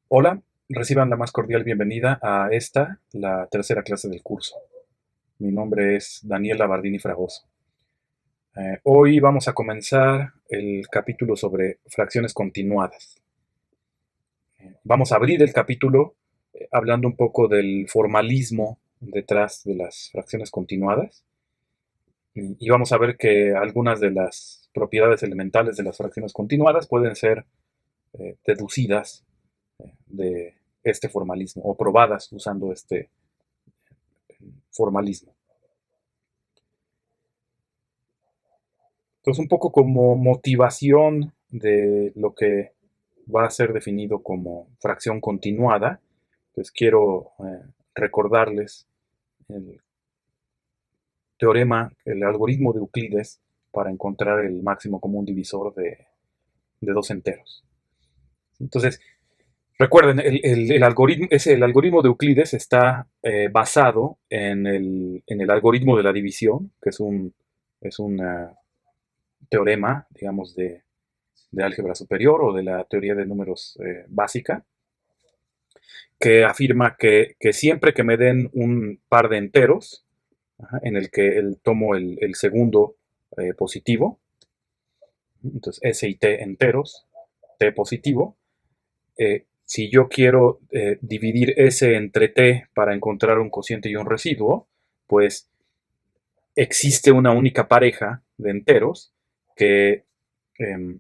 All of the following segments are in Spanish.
Hola, reciban la más cordial bienvenida a esta, la tercera clase del curso. Mi nombre es Daniel Labardini Fragoso. Hoy vamos a comenzar el capítulo sobre fracciones continuadas. Vamos a abrir el capítulo hablando un poco del formalismo detrás de las fracciones continuadas y vamos a ver que algunas de las propiedades elementales de las fracciones continuadas pueden ser deducidas de este formalismo o probadas usando este formalismo. Entonces, un poco como motivación de lo que va a ser definido como fracción continuada, pues quiero recordarles el teorema, el algoritmo de Euclides para encontrar el máximo común divisor de dos enteros. Entonces, recuerden, el algoritmo de Euclides está basado en el algoritmo de la división, que es un teorema, digamos, de álgebra superior o de la teoría de números básica, que afirma que siempre que me den un par de enteros, en el que tomo el segundo positivo, entonces S y T enteros, T positivo, si yo quiero dividir S entre T para encontrar un cociente y un residuo, pues existe una única pareja de enteros que, eh,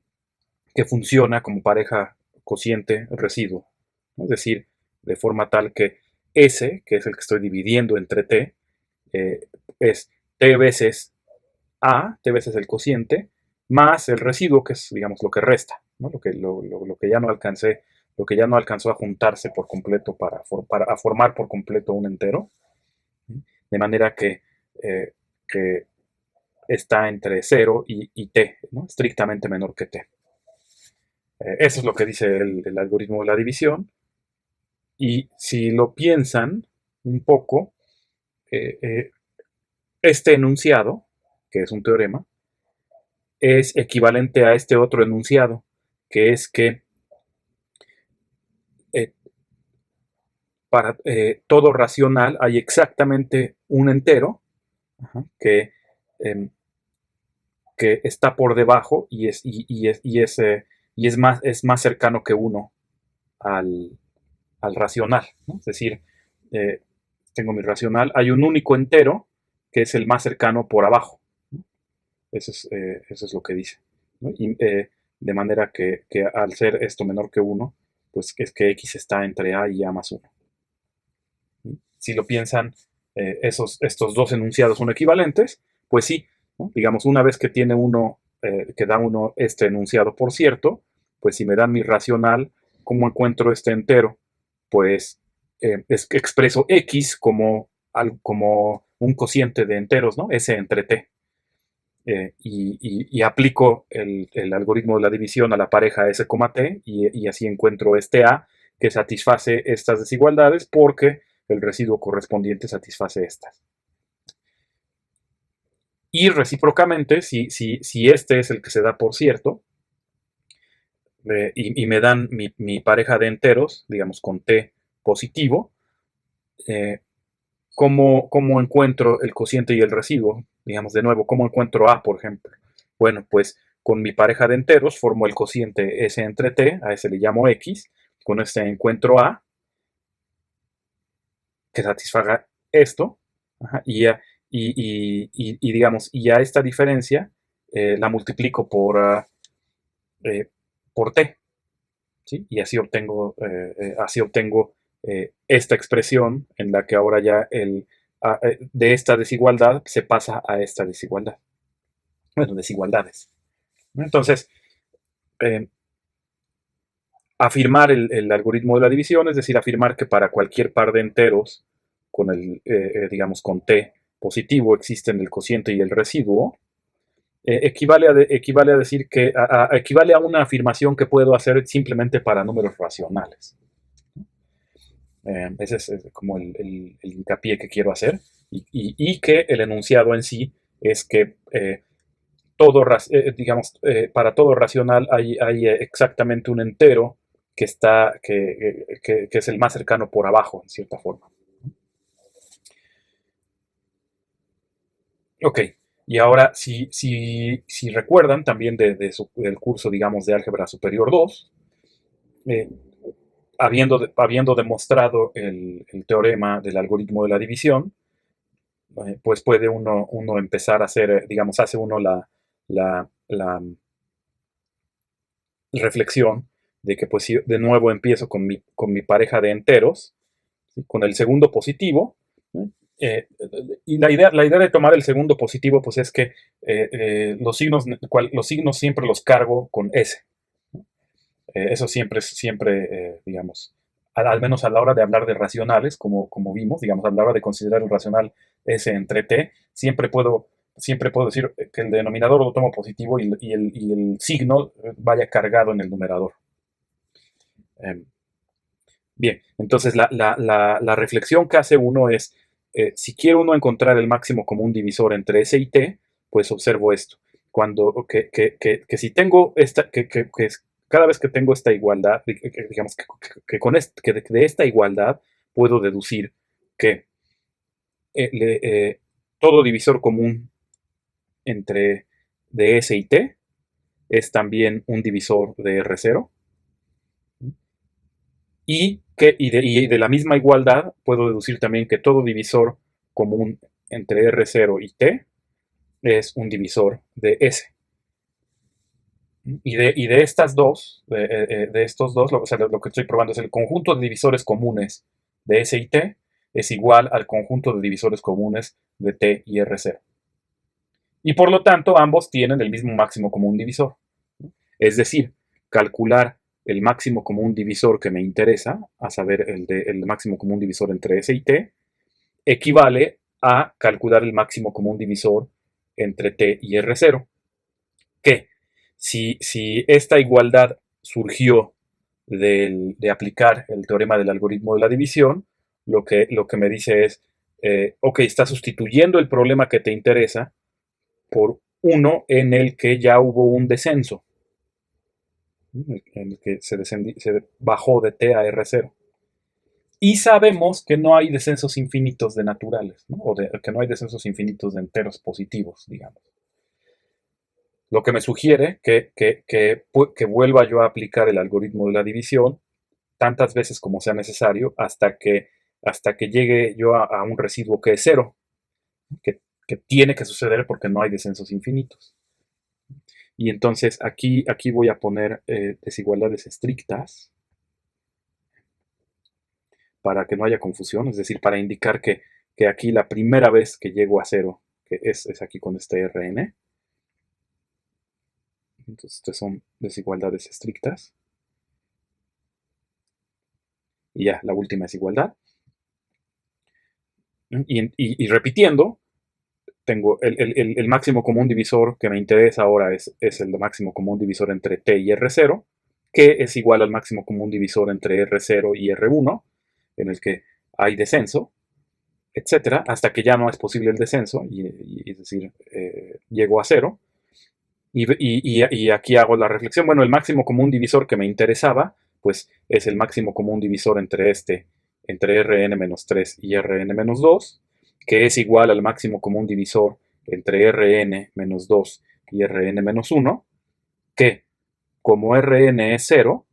que funciona como pareja cociente-residuo. ¿No? Es decir, de forma tal que S, que es el que estoy dividiendo entre T, es T veces A, T veces el cociente, más el residuo, que es, digamos, lo que resta, ¿no? Lo que ya no alcancé, lo que ya no alcanzó a juntarse por completo para formar por completo un entero, de manera que está entre 0 y T, ¿no? Estrictamente menor que T. Eso es lo que dice el algoritmo de la división. Y si lo piensan un poco, eh, eh, este enunciado, que es un teorema, es equivalente a este otro enunciado, que es que eh, para todo racional hay exactamente un entero que, eh, que está por debajo y es más cercano que uno al, al racional, ¿no? Es decir, eh, tengo mi racional, hay un único entero que es el más cercano por abajo. ¿No? Eso es lo que dice. ¿No? De manera que al ser esto menor que 1, pues es que x está entre a y a más 1. Si lo piensan, estos dos enunciados son equivalentes, pues sí, ¿no? Digamos, una vez que tiene uno, que da uno este enunciado por cierto, pues si me dan mi racional, ¿cómo encuentro este entero? Pues es que expreso x como un cociente de enteros, ¿no? S entre t. Y aplico el algoritmo de la división a la pareja S, T y así encuentro este A que satisface estas desigualdades porque el residuo correspondiente satisface estas. Y recíprocamente, si este es el que se da por cierto, y me dan mi pareja de enteros, digamos con T positivo, eh, ¿cómo encuentro el cociente y el residuo? Digamos de nuevo, ¿cómo encuentro A, por ejemplo? Bueno, pues con mi pareja de enteros formo el cociente S entre T, a ese le llamo X, con este encuentro A, que satisfaga esto, ajá, digamos, y a esta diferencia la multiplico eh, por T, ¿sí? Y así obtengo esta expresión en la que ahora ya de esta desigualdad se pasa a esta desigualdad. Bueno, desigualdades. Entonces, eh, afirmar el algoritmo de la división, es decir, afirmar que para cualquier par de enteros con digamos, con t positivo existen el cociente y el residuo, equivale a decir equivale a una afirmación que puedo hacer simplemente para números racionales. Ese es como el hincapié que quiero hacer y que el enunciado en sí es que digamos, para todo racional hay exactamente un entero que es el más cercano por abajo, en cierta forma. Ok, y ahora, si recuerdan también del curso, digamos, de Álgebra Superior 2, eh, habiendo demostrado el teorema del algoritmo de la división, pues puede uno empezar a hacer, digamos, hace uno la reflexión de que, pues, si de nuevo empiezo con mi pareja de enteros, ¿sí? Con el segundo positivo, ¿no? Y la idea de tomar el segundo positivo, pues es que los signos siempre los cargo con S. ¿No? Eso siempre, digamos, al menos a la hora de hablar de racionales, como vimos, digamos, a la hora de considerar el racional S entre T, siempre puedo decir que el denominador lo tomo positivo y el signo vaya cargado en el numerador. Eh, Bien, entonces la reflexión que hace uno es, si quiere uno encontrar el máximo común divisor entre S y T, pues observo esto. Que si tengo cada vez que tengo esta igualdad, digamos que de esta igualdad puedo deducir que todo divisor común entre de S y T es también un divisor de R0. Y de la misma igualdad puedo deducir también que todo divisor común entre R0 y T es un divisor de S. Y de estas dos, de estos dos, o sea, lo que estoy probando es el conjunto de divisores comunes de S y T es igual al conjunto de divisores comunes de T y R0. Y por lo tanto, ambos tienen el mismo máximo común divisor. Es decir, calcular el máximo común divisor que me interesa, a saber, el máximo común divisor entre S y T, equivale a calcular el máximo común divisor entre T y R0. Que si esta igualdad surgió de aplicar el teorema del algoritmo de la división, lo que me dice es, ok, está sustituyendo el problema que te interesa por uno en el que ya hubo un descenso, en el que se bajó de T a R0. Y sabemos que no hay descensos infinitos de naturales, ¿no? Que no hay descensos infinitos de enteros positivos, digamos. Lo que me sugiere que vuelva yo a aplicar el algoritmo de la división tantas veces como sea necesario hasta que llegue yo a un residuo que es cero, que tiene que suceder porque no hay descensos infinitos. Y entonces aquí voy a poner desigualdades estrictas para que no haya confusión, es decir, para indicar que aquí la primera vez que llego a cero, que es aquí con este Rn, entonces estas son desigualdades estrictas. Y ya, la última es igualdad. Y repitiendo, tengo el máximo común divisor que me interesa ahora es el máximo común divisor entre T y R0, que es igual al máximo común divisor entre R0 y R1, en el que hay descenso, etcétera, hasta que ya no es posible el descenso, es decir, llego a cero. Y aquí hago la reflexión. Bueno, el máximo común divisor que me interesaba, pues es el máximo común divisor entre Rn-3 y Rn-2, que es igual al máximo común divisor entre Rn-2 y Rn-1, que como Rn es 0,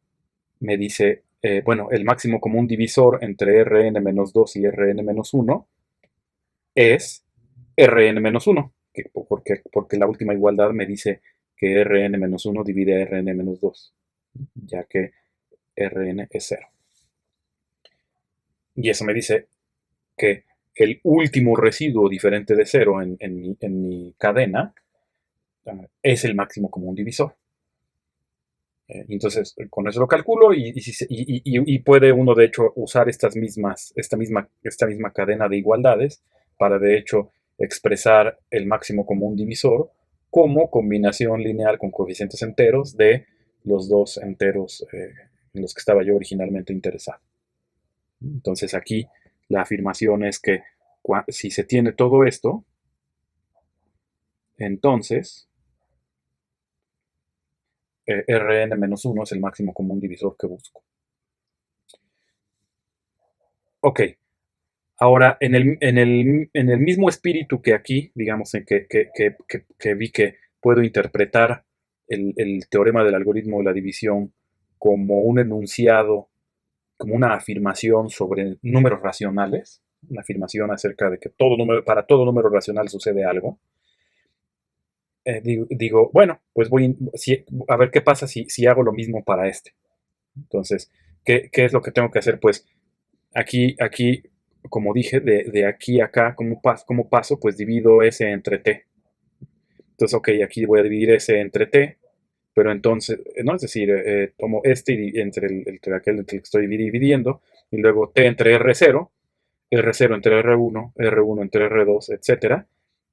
me dice, bueno, el máximo común divisor entre Rn-2 y Rn-1 es Rn-1, porque la última igualdad me dice que Rn-1 divide a Rn-2, ya que Rn es 0. Y eso me dice que el último residuo diferente de 0 en mi cadena es el máximo común divisor. Entonces, con eso lo calculo y puede uno, de hecho, usar esta misma cadena de igualdades para, de hecho, expresar el máximo común divisor como combinación lineal con coeficientes enteros de los dos enteros en los que estaba yo originalmente interesado. Entonces, aquí la afirmación es que si se tiene todo esto, entonces Rn-1 es el máximo común divisor que busco. Ok, ahora en el mismo espíritu que aquí, digamos, en que vi que puedo interpretar el teorema del algoritmo de la división como un enunciado, como una afirmación sobre números racionales, una afirmación acerca de que para todo número racional sucede algo. Digo, bueno, pues a ver qué pasa si hago lo mismo para este. Entonces, ¿qué es lo que tengo que hacer? Pues aquí, como dije, de aquí a acá, ¿cómo paso? Pues divido S entre T. Entonces, ok, aquí voy a dividir S entre T, pero entonces, ¿no? Es decir, tomo este entre aquel entre el que estoy dividiendo, y luego T entre R0, R0 entre R1, R1 entre R2, etcétera,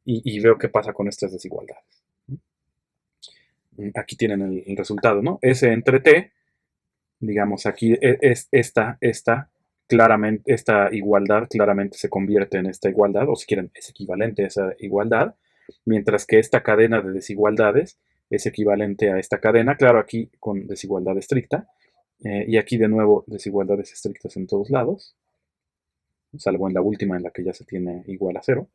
y veo qué pasa con estas desigualdades. Aquí tienen el resultado, ¿no? S entre T, digamos, aquí esta igualdad claramente se convierte en esta igualdad, o si quieren, es equivalente a esa igualdad, mientras que esta cadena de desigualdades es equivalente a esta cadena, claro, aquí con desigualdad estricta, y aquí de nuevo desigualdades estrictas en todos lados, salvo en la última en la que ya se tiene igual a cero,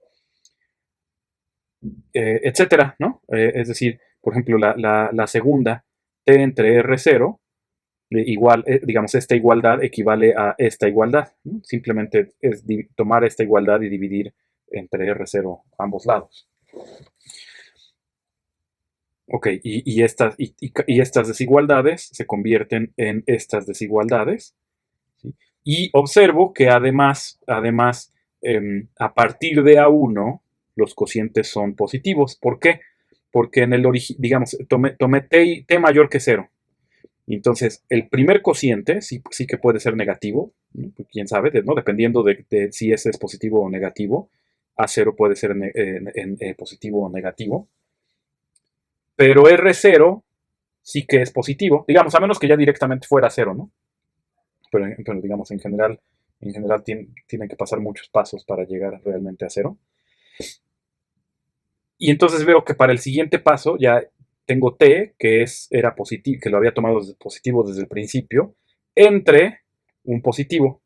etcétera, ¿no? Es decir, por ejemplo, la segunda, t entre r0, igual, digamos, esta igualdad equivale a esta igualdad, ¿no? Simplemente es tomar esta igualdad y dividir entre R0 ambos lados. Ok, estas desigualdades se convierten en estas desigualdades, ¿sí? Y observo que además a partir de A1, los cocientes son positivos. ¿Por qué? Porque en el origen, digamos, tomé t mayor que 0. Entonces, el primer cociente sí que puede ser negativo, ¿no? Quién sabe, ¿no? Dependiendo de si ese es positivo o negativo. A0 puede ser positivo o negativo. Pero R0 sí que es positivo, digamos, a menos que ya directamente fuera 0, ¿no? Pero digamos, en general tienen que pasar muchos pasos para llegar realmente a 0. Y entonces veo que para el siguiente paso ya tengo t, era positivo, que lo había tomado positivo desde el principio, entre un positivo.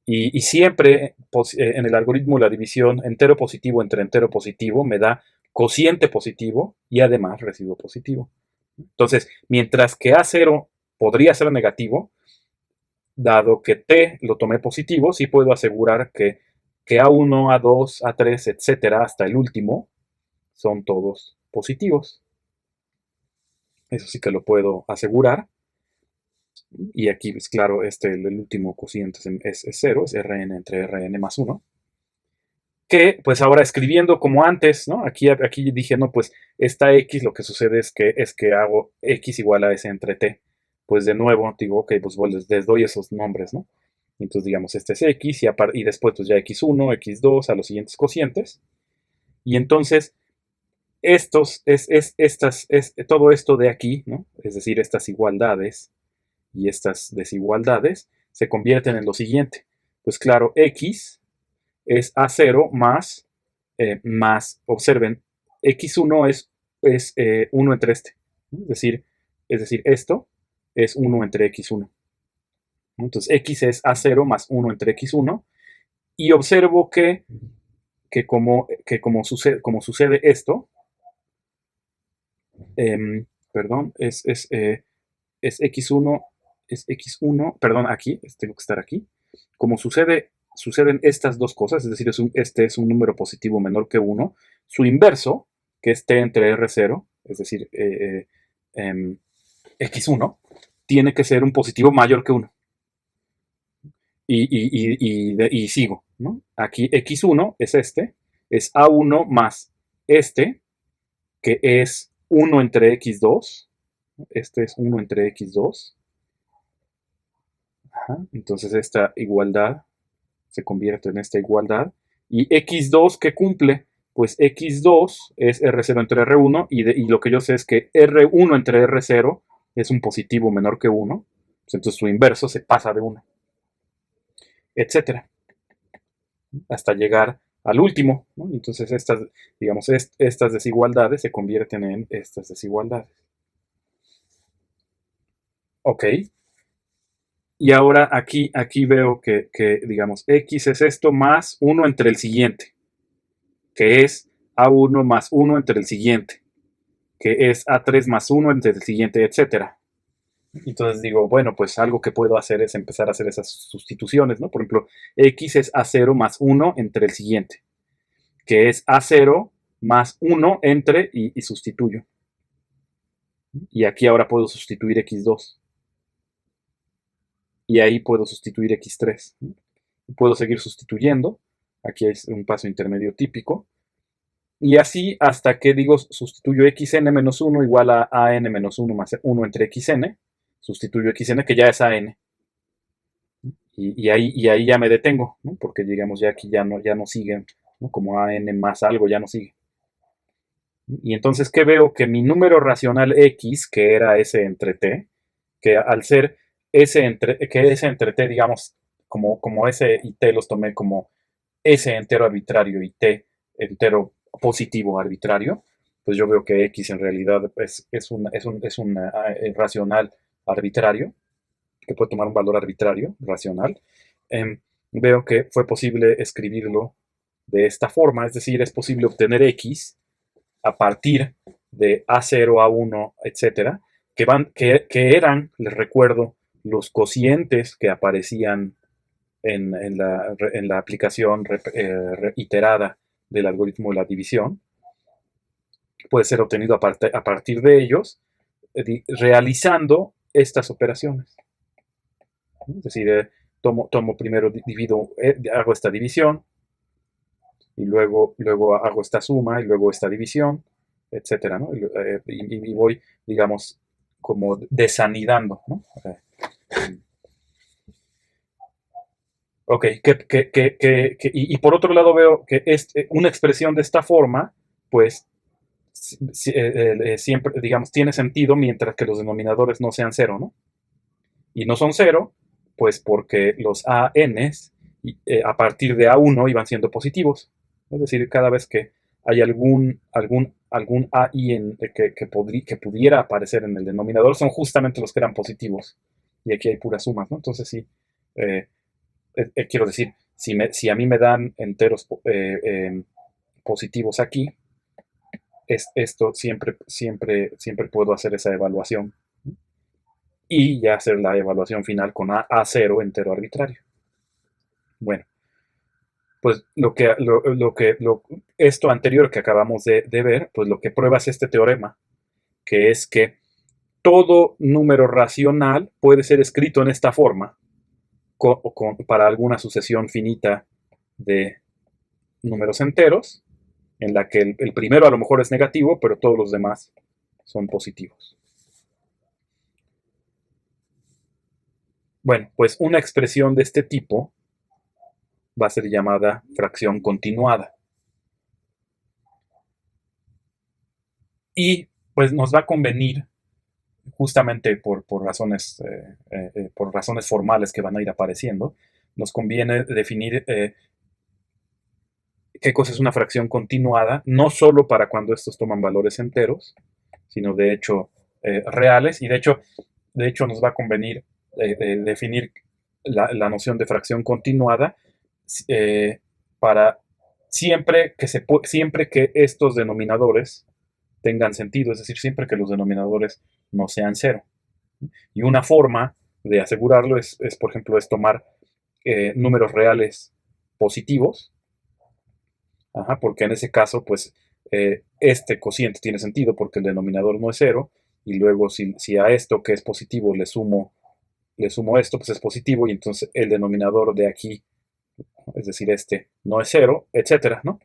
Y siempre en el algoritmo de la división entero positivo entre entero positivo me da cociente positivo y además residuo positivo. Entonces, mientras que A0 podría ser negativo, dado que T lo tomé positivo, sí puedo asegurar que A1, A2, A3, etcétera, hasta el último, son todos positivos. Eso sí que lo puedo asegurar. Y aquí, pues claro, el último cociente es 0, es Rn entre Rn más 1. Que, pues ahora escribiendo como antes, ¿no? Aquí dije, no, pues esta X lo que sucede es que hago X igual a S entre T. Pues de nuevo digo, ok, pues les doy esos nombres, ¿no? Entonces digamos, este es X y después pues ya X1, X2 a los siguientes cocientes. Y entonces todo esto de aquí, ¿no? Es decir, estas igualdades y estas desigualdades se convierten en lo siguiente. Pues claro, X es A0 observen, X1 es 1 entre este. ¿No? Es decir, esto es 1 entre X1. Entonces, X es A0 más 1 entre X1. Y observo como sucede esto, perdón, es X1, perdón, aquí, tengo que estar aquí. Como suceden estas dos cosas, es decir, este es un número positivo menor que 1, su inverso, que es t entre R0, es decir, X1, tiene que ser un positivo mayor que 1. Y sigo, ¿no? Aquí X1 es A1 más este, que es 1 entre X2. Este es 1 entre X2. Ajá. Entonces esta igualdad se convierte en esta igualdad. Y X2, ¿qué cumple? Pues X2 es R0 entre R1 y lo que yo sé es que R1 entre R0 es un positivo menor que 1. Pues entonces su inverso se pasa de 1, etcétera, hasta llegar al último, ¿no? Entonces estas desigualdades se convierten en estas desigualdades. Ok, Y ahora aquí veo que, digamos, x es esto más 1 entre el siguiente, que es a1 más 1 entre el siguiente, que es a3 más 1 entre el siguiente, etcétera. Entonces digo, bueno, pues algo que puedo hacer es empezar a hacer esas sustituciones, ¿no? Por ejemplo, x es a0 más 1 entre el siguiente, que es a0 más 1 entre y sustituyo. Y aquí ahora puedo sustituir x2. Y ahí puedo sustituir x3. Puedo seguir sustituyendo. Aquí es un paso intermedio típico. Y así hasta que digo sustituyo xn-1 igual a an-1 más 1 entre xn. Sustituyo xn que ya es an. Y ahí ya me detengo, ¿no? Porque digamos ya aquí ya no sigue, ¿no? Como an más algo ya no sigue. Y entonces, ¿qué veo? Que mi número racional x, que era s entre t, que al ser s entre t, digamos, como s y t los tomé como s entero arbitrario y t entero positivo arbitrario, pues yo veo que x en realidad es un racional arbitrario, que puede tomar un valor arbitrario, racional. Veo que fue posible escribirlo de esta forma, es decir, es posible obtener x a partir de A0, A1, etcétera, que eran, les recuerdo, los cocientes que aparecían en la aplicación iterada del algoritmo de la división. Puede ser obtenido a partir de ellos, realizando estas operaciones. Es decir, tomo primero, divido, hago esta división, y luego hago esta suma, y luego esta división, etcétera, ¿no? Y voy, digamos, como desanidando, ¿no? Ok, y por otro lado veo que una expresión de esta forma, pues siempre, digamos, tiene sentido mientras que los denominadores no sean cero, ¿no? Y no son cero, pues porque los ANs a partir de A1 iban siendo positivos. Es decir, cada vez que hay algún AI que pudiera aparecer en el denominador, son justamente los que eran positivos. Y aquí hay puras sumas, ¿no? Entonces sí, eh, quiero decir, si a mí me dan enteros positivos aquí, esto siempre puedo hacer esa evaluación y ya hacer la evaluación final con A0 entero arbitrario. Bueno, pues esto anterior que acabamos de ver, pues lo que prueba es este teorema, que es que todo número racional puede ser escrito en esta forma para alguna sucesión finita de números enteros, en la que el primero a lo mejor es negativo, pero todos los demás son positivos. Bueno, pues una expresión de este tipo va a ser llamada fracción continuada. Y pues nos va a convenir, justamente por razones formales que van a ir apareciendo, nos conviene definir qué cosa es una fracción continuada, no solo para cuando estos toman valores enteros, sino de hecho reales, y de hecho nos va a convenir definir la noción de fracción continuada para siempre que estos denominadores tengan sentido, es decir, siempre que los denominadores no sean cero. Y una forma de asegurarlo por ejemplo, es tomar números reales positivos, porque en ese caso, pues, este cociente tiene sentido porque el denominador no es cero, y luego si a esto que es positivo le sumo esto, pues es positivo, y entonces el denominador de aquí, es decir, este no es cero, etcétera, ¿no?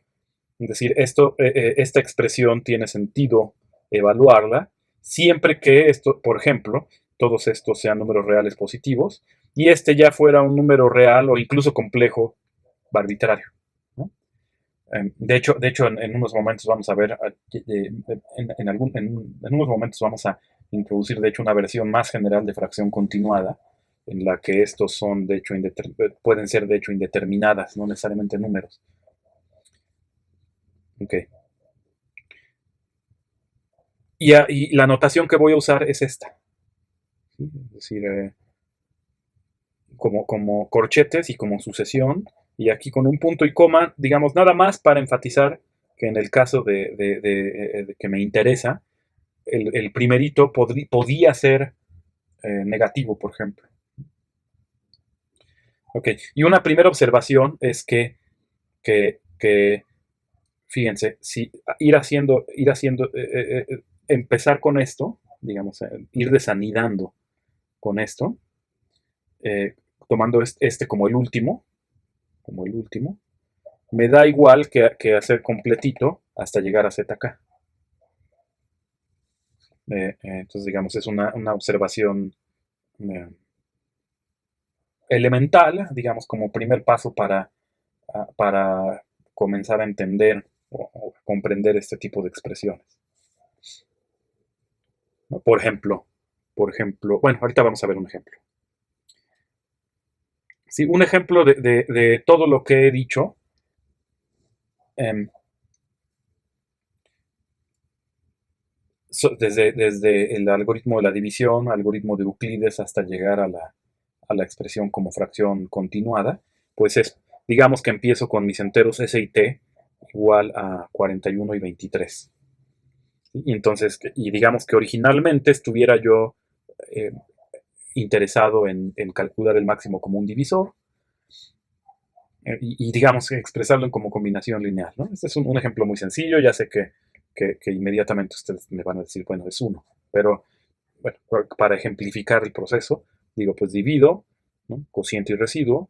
Es decir, esta expresión tiene sentido evaluarla siempre que esto, por ejemplo, todos estos sean números reales positivos y este ya fuera un número real o incluso complejo arbitrario, ¿no? De hecho en unos momentos vamos a ver, en unos momentos vamos a introducir, de hecho, una versión más general de fracción continuada, en la que estos son, de hecho, pueden ser, de hecho, indeterminadas, no necesariamente números. Ok. Y la notación que voy a usar es esta. ¿Sí? Es decir, como corchetes y como sucesión, y aquí con un punto y coma, digamos, nada más para enfatizar que en el caso de que me interesa, el primerito podía ser negativo, por ejemplo. Ok, y una primera observación es que fíjense, si empezar con esto, digamos, ir desanidando con esto, eh, tomando este como el último, me da igual que hacer completito hasta llegar a ZK. Entonces, digamos, es una observación eh, elemental, digamos, como primer paso para comenzar a entender o comprender este tipo de expresiones, ¿no? Por ejemplo, bueno, ahorita vamos a ver un ejemplo. Sí, un ejemplo de todo lo que he dicho. eh, desde el algoritmo de la división, algoritmo de Euclides, hasta llegar a la expresión como fracción continuada, pues digamos que empiezo con mis enteros S y T igual a 41 y 23. ¿Sí? Y entonces, y digamos que originalmente estuviera yo eh, interesado en calcular el máximo común divisor, y digamos expresarlo como combinación lineal, ¿no? Este es un ejemplo muy sencillo, ya sé que inmediatamente ustedes me van a decir, bueno, es 1, pero bueno, para ejemplificar el proceso, digo, pues divido, ¿no? Cociente y residuo,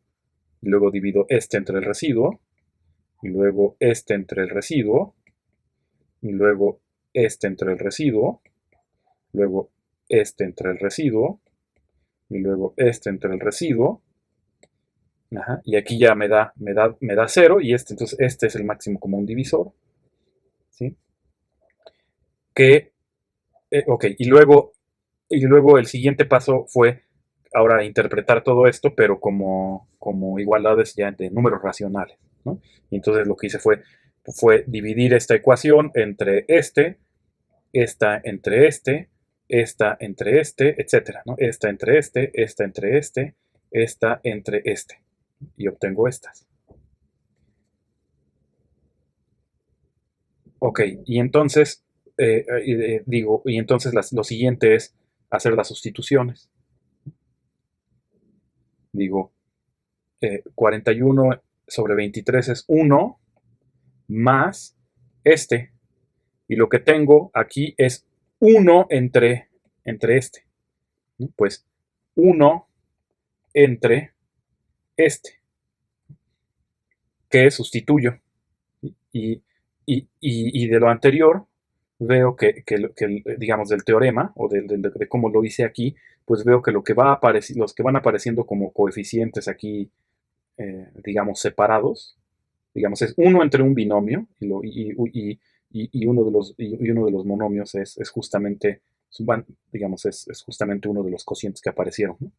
y luego divido este entre el residuo, y luego este entre el residuo, y luego este entre el residuo, luego este entre el residuo, y luego este entre el residuo, ajá, y aquí ya me da 0, y entonces este es el máximo común divisor, ¿sí? Ok, y luego el siguiente paso fue ahora interpretar todo esto, pero como igualdades ya de números racionales, ¿no? Y entonces lo que hice fue dividir esta ecuación entre esta entre esta entre etcétera, ¿no? Esta entre esta entre este, y obtengo estas. Ok, y entonces, y entonces lo siguiente es hacer las sustituciones. Digo, 41 sobre 23 es 1 más este. Y lo que tengo aquí es 1 entre este. ¿No? Pues 1 entre este, que sustituyo. Y de lo anterior, veo digamos, del teorema, o de cómo lo hice aquí, pues veo que los que van apareciendo como coeficientes aquí, digamos, separados, digamos, es 1 entre un binomio, y uno de los monomios es justamente, digamos, es justamente uno de los cocientes que aparecieron, ¿no?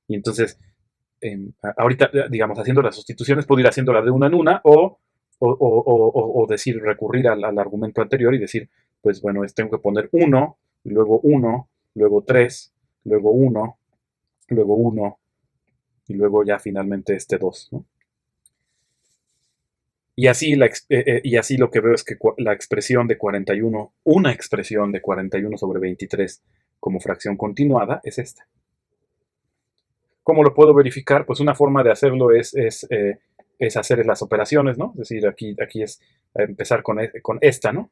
Y entonces, ahorita, digamos, haciendo las sustituciones, puedo ir haciéndola de una en una, o decir, recurrir al argumento anterior y decir, pues bueno, tengo que poner 1, luego 1, luego 3, luego 1, luego 1, y luego ya finalmente este 2, ¿no? Y así lo que veo es que la expresión de 41, una expresión de 41 sobre 23 como fracción continuada es esta. ¿Cómo lo puedo verificar? Pues una forma de hacerlo es hacer las operaciones, ¿no? Es decir, aquí es empezar con esta, ¿no?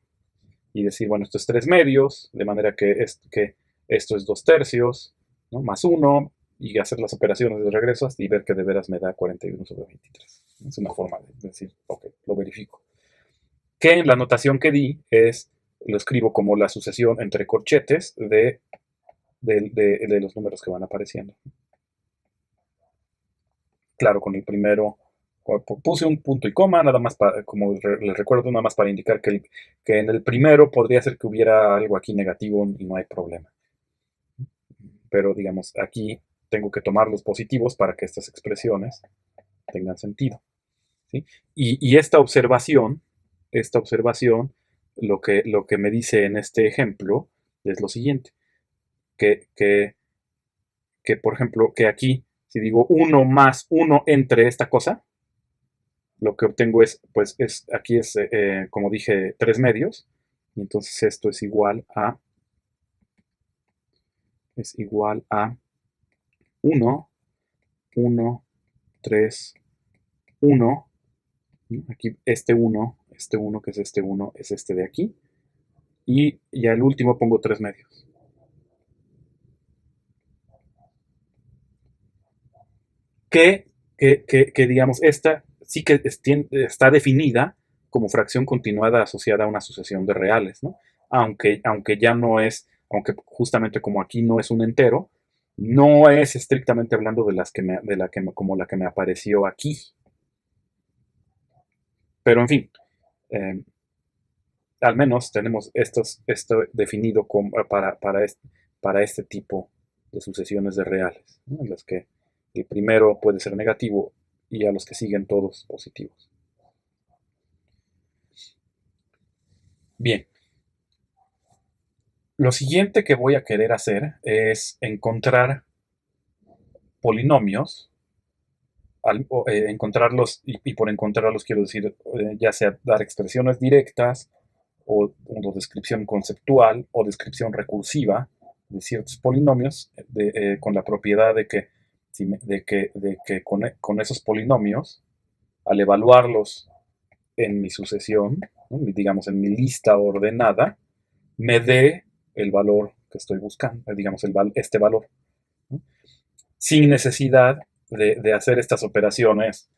Y decir, bueno, esto es 3 medios, de manera que esto es 2 tercios, ¿no? Más 1, y hacer las operaciones de regreso y ver que de veras me da 41 sobre 23. Es una forma de decir, ok, lo verifico. Que en la notación que di lo escribo como la sucesión entre corchetes de los números que van apareciendo. Claro, con el primero puse un punto y coma, nada más como les recuerdo, nada más para indicar que en el primero podría ser que hubiera algo aquí negativo y no hay problema. Pero digamos, aquí tengo que tomar los positivos para que estas expresiones tengan sentido, ¿sí? Y esta observación, lo que me dice en este ejemplo es lo siguiente, que por ejemplo, que aquí, Si digo 1 más 1 entre esta cosa, lo que obtengo es, pues, aquí es, como dije, 3 medios. Y entonces esto es igual a 1, 1, 3, 1. Aquí este 1, que es este 1, es este de aquí. Y ya el último pongo 3 medios. Que digamos, esta sí que está definida como fracción continuada asociada a una sucesión de reales, ¿no? Aunque ya no es, aunque justamente como aquí no es un entero, no es estrictamente hablando de como la que me apareció aquí. Pero en fin, eh, al menos tenemos esto definido para este tipo de sucesiones de reales, ¿no? En las que el primero puede ser negativo y a los que siguen todos positivos. Bien, lo siguiente que voy a querer hacer es encontrar polinomios, encontrarlos, y por encontrarlos quiero decir ya sea dar expresiones directas o descripción conceptual o descripción recursiva de ciertos polinomios con la propiedad de que, con esos polinomios, al evaluarlos en mi sucesión, ¿no? Digamos en mi lista ordenada, me dé el valor que estoy buscando, digamos este valor, ¿no? Sin necesidad de hacer estas operaciones,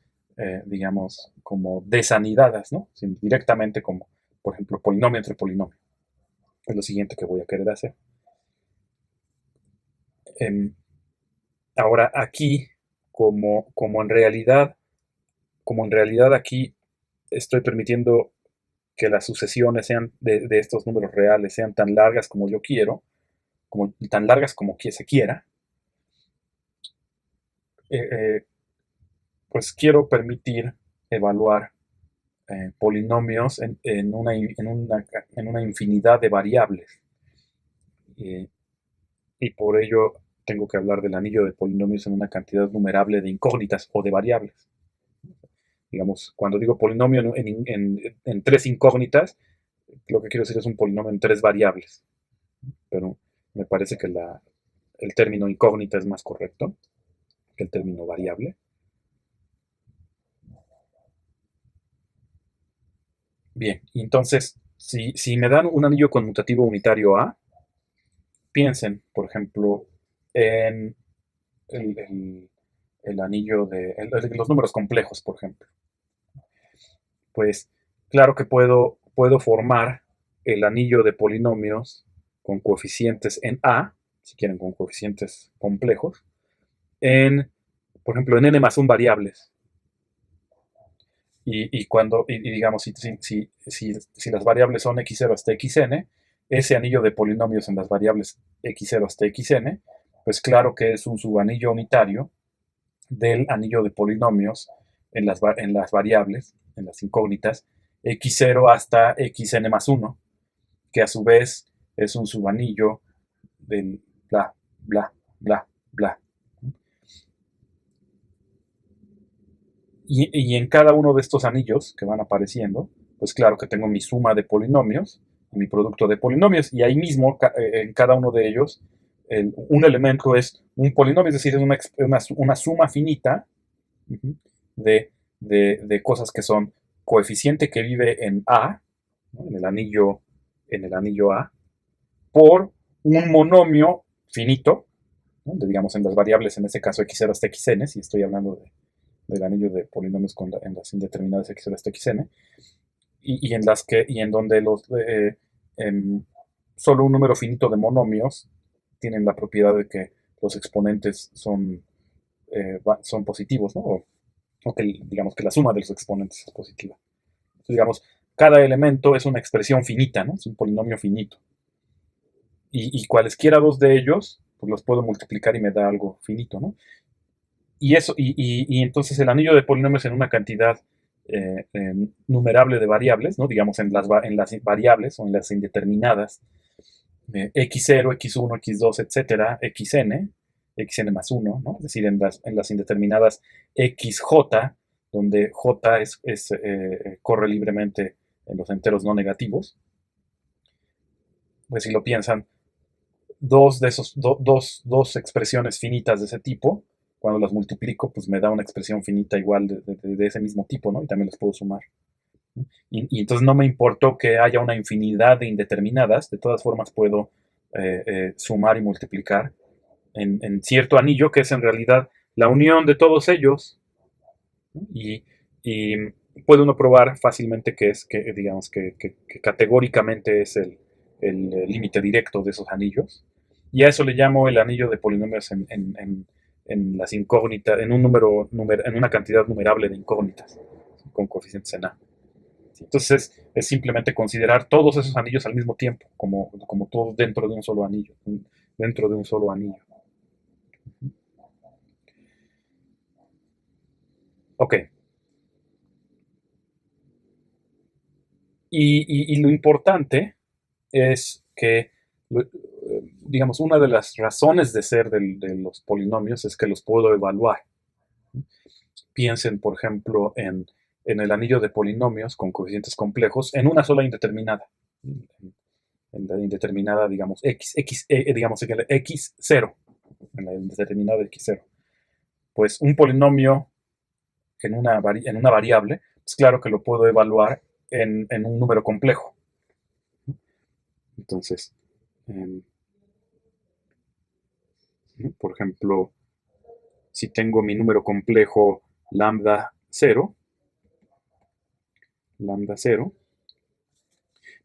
digamos, como desanidadas, ¿no? Directamente como, por ejemplo, polinomio entre polinomio. Es lo siguiente que voy a querer hacer. Ahora aquí, como en realidad aquí estoy permitiendo que las sucesiones sean de estos números reales sean tan largas como yo quiero, tan largas como se quiera, pues quiero permitir evaluar polinomios en una infinidad de variables. Y por ello tengo que hablar del anillo de polinomios en una cantidad numerable de incógnitas o de variables. Digamos, cuando digo polinomio en 3 incógnitas, lo que quiero decir es un polinomio en 3 variables. Pero me parece que el término incógnita es más correcto que el término variable. Bien, entonces, si me dan un anillo conmutativo unitario A, piensen, por ejemplo, en el anillo de los números complejos, por ejemplo. Pues claro que puedo formar el anillo de polinomios con coeficientes en A, si quieren con coeficientes complejos, por ejemplo, en n más 1 variables. Y digamos, si las variables son x0 hasta xn, ese anillo de polinomios en las variables x0 hasta xn, pues claro que es un subanillo unitario del anillo de polinomios en las variables, en las incógnitas, x0 hasta xn más 1, que a su vez es un subanillo del bla, bla, bla, bla. Y en cada uno de estos anillos que van apareciendo, pues claro que tengo mi suma de polinomios y mi producto de polinomios, y ahí mismo, en cada uno de ellos, un elemento es un polinomio, es decir, es una suma finita de cosas que son coeficiente que vive en A, ¿no? en el anillo A, por un monomio finito, ¿no? digamos en las variables, en este caso x0 hasta xn, si estoy hablando del anillo de polinomios en las indeterminadas x0 hasta xn, y en donde solo un número finito de monomios tienen la propiedad de que los exponentes son positivos, ¿no? O que digamos que la suma de los exponentes es positiva. Entonces, digamos, cada elemento es una expresión finita, ¿no? Es un polinomio finito. Y cualesquiera dos de ellos, pues los puedo multiplicar y me da algo finito, ¿no? Y entonces el anillo de polinomios en una cantidad numerable de variables, ¿no? Digamos en las variables o en las indeterminadas, x0, x1, x2, etcétera, xn, xn más 1, ¿no? Es decir, en las indeterminadas xj, donde j corre libremente en los enteros no negativos. Pues si lo piensan, dos expresiones finitas de ese tipo, cuando las multiplico, pues me da una expresión finita igual de ese mismo tipo, ¿no? Y también las puedo sumar. Y entonces no me importó que haya una infinidad de indeterminadas, de todas formas puedo sumar y multiplicar en cierto anillo, que es en realidad la unión de todos ellos, ¿no? Y puede uno probar fácilmente digamos, que categóricamente es el límite directo de esos anillos. Y a eso le llamo el anillo de polinomios en las incógnitas, en una cantidad numerable de incógnitas, con coeficientes en A. Entonces es simplemente considerar todos esos anillos al mismo tiempo, como todos dentro de un solo anillo. Dentro de un solo anillo. Ok. Y lo importante es que, digamos, una de las razones de ser de los polinomios es que los puedo evaluar. Piensen, por ejemplo, en el anillo de polinomios con coeficientes complejos en una sola indeterminada. En la indeterminada, digamos, digamos, en el x0, en la indeterminada x0. Pues un polinomio en una variable, pues claro que lo puedo evaluar en un número complejo. Entonces, em, por ejemplo, si tengo mi número complejo lambda 0,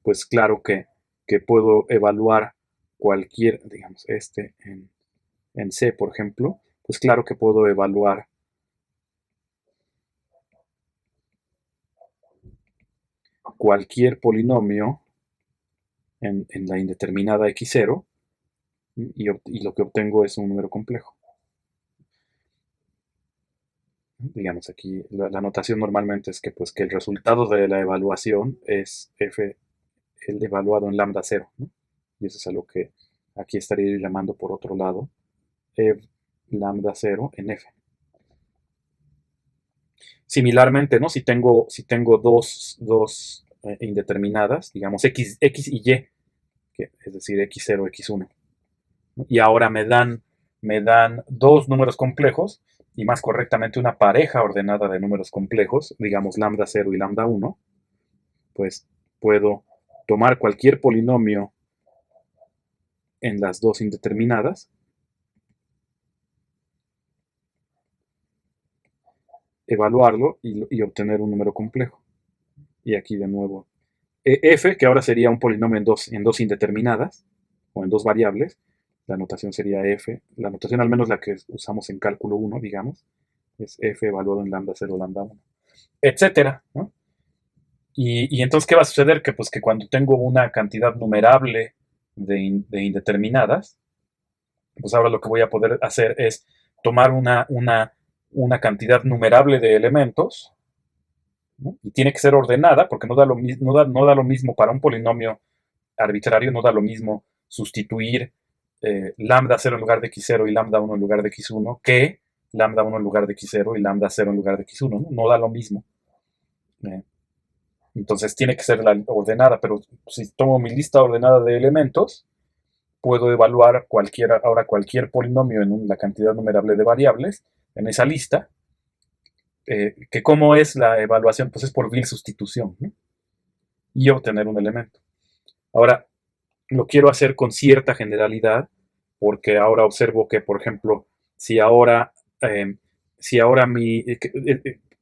pues claro que puedo evaluar cualquier, digamos, en C, por ejemplo, pues claro que puedo evaluar cualquier polinomio en la indeterminada x0 y lo que obtengo es un número complejo. Digamos aquí, la notación normalmente es que, pues, que el resultado de la evaluación es f, el evaluado en lambda 0, ¿no? Y eso es a lo que aquí estaría yo llamando por otro lado lambda 0 en f. Similarmente, ¿no? Si tengo dos indeterminadas, digamos x y y, es decir, x0, x1, ¿no? Y ahora me dan dos números complejos, y más correctamente una pareja ordenada de números complejos, digamos lambda 0 y lambda 1, pues puedo tomar cualquier polinomio en las dos indeterminadas, evaluarlo y obtener un número complejo. Y aquí de nuevo, f, que ahora sería un polinomio en dos indeterminadas, o en dos variables, la notación sería f, la notación al menos la que usamos en cálculo 1, digamos, es f evaluado en lambda 0, lambda 1, etcétera, ¿no? Y entonces, ¿qué va a suceder? Que, pues, que cuando tengo una cantidad numerable de indeterminadas, pues ahora lo que voy a poder hacer es tomar una cantidad numerable de elementos, ¿no? Y tiene que ser ordenada, porque no da lo mismo para un polinomio arbitrario, no da lo mismo sustituir lambda 0 en lugar de x0 y lambda 1 en lugar de x1 que lambda 1 en lugar de x0 y lambda 0 en lugar de x1, ¿no? No da lo mismo. Eh, entonces tiene que ser ordenada, pero si tomo mi lista ordenada de elementos, puedo evaluar ahora cualquier polinomio en la cantidad numerable de variables en esa lista, que cómo es la evaluación, pues es por vil sustitución, ¿no? Y obtener un elemento. Ahora, lo quiero hacer con cierta generalidad, porque ahora observo que, por ejemplo, si ahora, eh,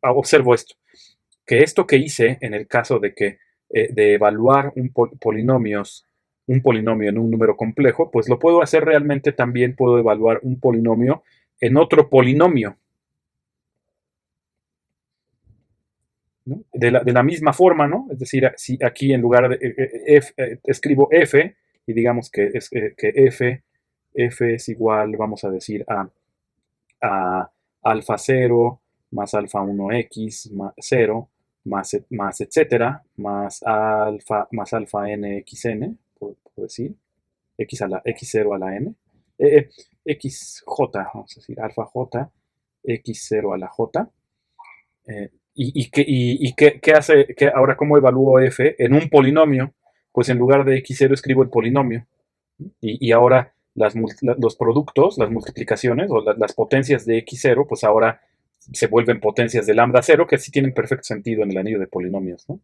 observo que esto que hice en el caso de evaluar un polinomio en un número complejo, pues lo puedo hacer realmente también, puedo evaluar un polinomio en otro polinomio, ¿no? De la misma forma, ¿no? Es decir, si aquí en lugar de escribo f, y digamos que f es igual, vamos a decir, a alfa 0 más alfa 1x más 0 más etcétera, más alfa n xn, por decir, x0 a la n. vamos a decir alfa j, x0 a la j. ¿Qué hace? Ahora, ¿cómo evalúo f en un polinomio? Pues en lugar de x0 escribo el polinomio. Y ahora los productos, las multiplicaciones o las potencias de x0, pues ahora se vuelven potencias de lambda 0, que sí tienen perfecto sentido en el anillo de polinomios, ¿no?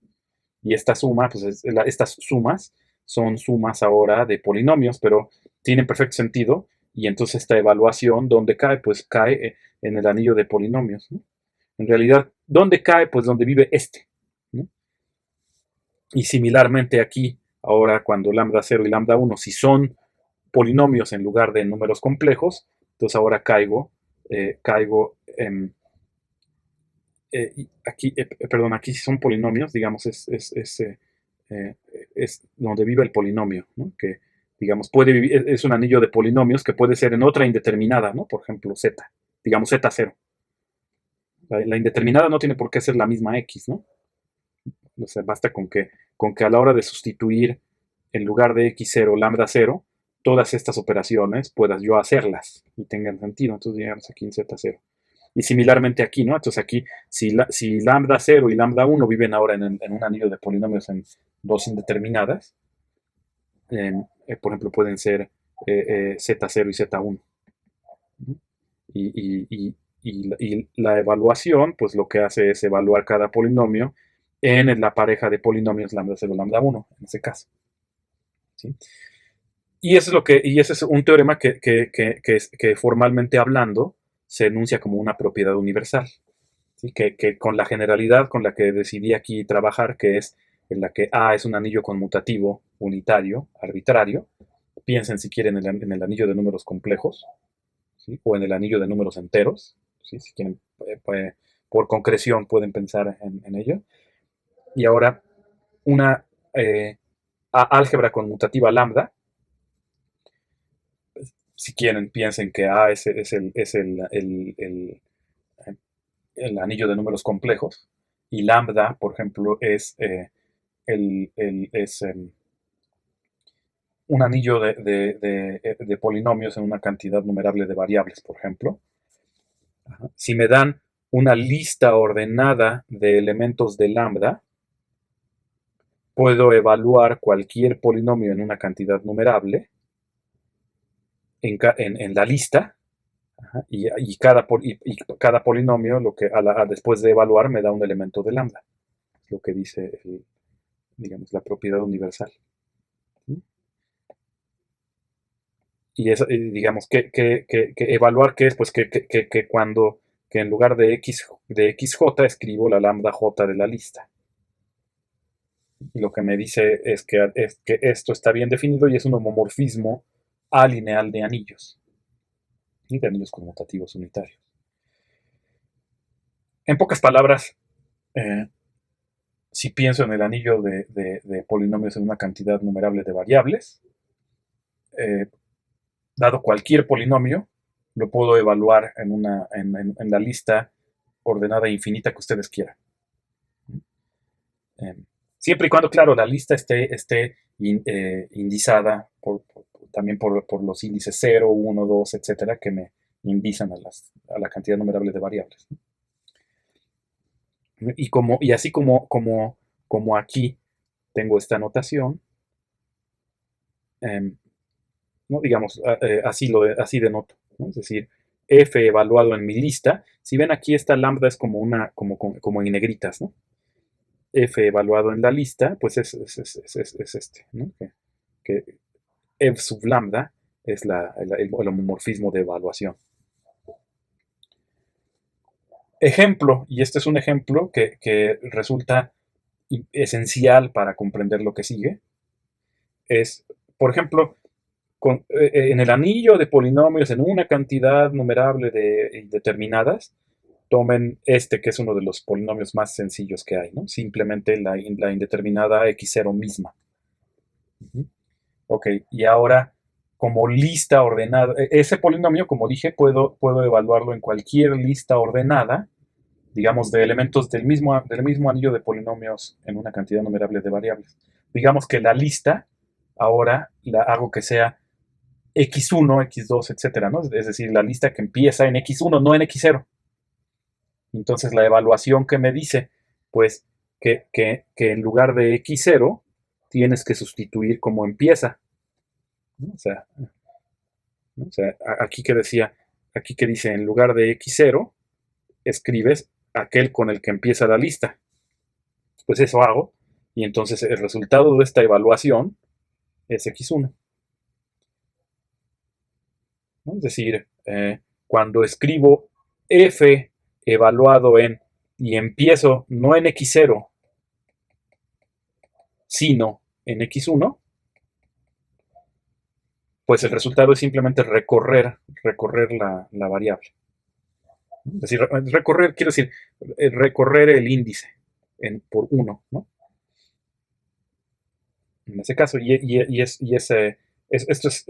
Y esta suma, pues estas sumas son sumas ahora de polinomios, pero tienen perfecto sentido. Y entonces esta evaluación, ¿dónde cae? Pues cae en el anillo de polinomios, ¿no? En realidad, ¿dónde cae? Pues donde vive este, ¿no? Y similarmente aquí, ahora cuando lambda 0 y lambda 1, si son polinomios en lugar de números complejos, entonces ahora caigo aquí, perdón, aquí si son polinomios, digamos, es donde vive el polinomio, ¿no? Que, digamos, puede vivir, es un anillo de polinomios que puede ser en otra indeterminada, ¿no? Por ejemplo, z, digamos z0. La indeterminada no tiene por qué ser la misma x, ¿no? O sea, basta con que a la hora de sustituir en lugar de x0 lambda 0, todas estas operaciones puedas yo hacerlas y tengan sentido. Entonces llegamos aquí en z0. Y similarmente aquí, ¿no? Entonces aquí, si lambda 0 y lambda 1 viven ahora en un anillo de polinomios en dos indeterminadas, por ejemplo, pueden ser z0 y z1. Y la evaluación, pues lo que hace es evaluar cada polinomio en la pareja de polinomios lambda 0, lambda 1, en ese caso. ¿Sí? Y ese es un teorema que formalmente hablando se enuncia como una propiedad universal. ¿Sí? Que con la generalidad con la que decidí aquí trabajar, que es en la que A es un anillo conmutativo unitario, arbitrario, piensen si quieren en el anillo de números complejos, ¿sí? O en el anillo de números enteros, ¿sí? Si quieren, por concreción pueden pensar en ello. Y ahora, una álgebra conmutativa lambda, si quieren, piensen que A es el anillo de números complejos y lambda, por ejemplo, es un anillo de polinomios en una cantidad numerable de variables, por ejemplo. Si me dan una lista ordenada de elementos de lambda, puedo evaluar cualquier polinomio en una cantidad numerable en la lista. Y cada polinomio, después de evaluar, me da un elemento de lambda. Es lo que dice, digamos, la propiedad universal. ¿Sí? Y digamos, que evaluar qué es, pues que en lugar de xj escribo la lambda j de la lista. Y lo que me dice es que esto está bien definido y es un homomorfismo alineal de anillos. Y de anillos conmutativos unitarios. En pocas palabras, si pienso en el anillo de polinomios en una cantidad numerable de variables, dado cualquier polinomio, lo puedo evaluar en la lista ordenada infinita que ustedes quieran. Siempre y cuando, claro, la lista esté indizada también por los índices 0, 1, 2, etcétera, que me indizan a la cantidad numerable de variables. Y así como aquí tengo esta notación, ¿no? Digamos, así denoto, ¿no? Es decir, f evaluado en mi lista. Si ven aquí, esta lambda es como en negritas, ¿no? F evaluado en la lista, pues es este, ¿no? Que f sub lambda es el homomorfismo de evaluación. Ejemplo, y este es un ejemplo que resulta esencial para comprender lo que sigue, es, por ejemplo, en el anillo de polinomios en una cantidad numerable de determinadas, tomen este que es uno de los polinomios más sencillos que hay, ¿no? Simplemente la indeterminada x0 misma. Ok, y ahora como lista ordenada, ese polinomio, como dije, puedo evaluarlo en cualquier lista ordenada, digamos, de elementos del mismo anillo de polinomios en una cantidad numerable de variables. Digamos que la lista ahora la hago que sea X1, X2, etcétera, ¿no? Es decir, la lista que empieza en X1, no en X0. Entonces la evaluación que me dice, pues, que en lugar de X0 tienes que sustituir como empieza, ¿no? Aquí que decía, aquí que dice, en lugar de X0, escribes aquel con el que empieza la lista. Pues eso hago, y entonces el resultado de esta evaluación es X1. ¿No? Es decir, cuando escribo F evaluado en, y empiezo no en X0, sino en X1, pues el resultado es simplemente recorrer la variable. Es decir, recorrer, quiero decir, recorrer el índice por 1, ¿no? En ese caso, esto es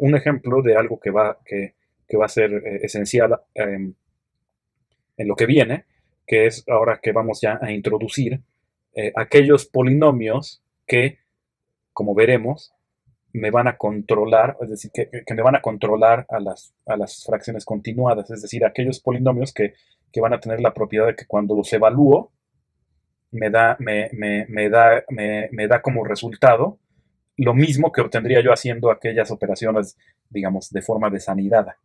un ejemplo de algo que va a ser esencial en lo que viene, que es ahora que vamos ya a introducir aquellos polinomios que, como veremos, me van a controlar, es decir, que me van a controlar a las fracciones continuadas, es decir, aquellos polinomios que van a tener la propiedad de que cuando los evalúo, me da como resultado lo mismo que obtendría yo haciendo aquellas operaciones, digamos, de forma desanidada.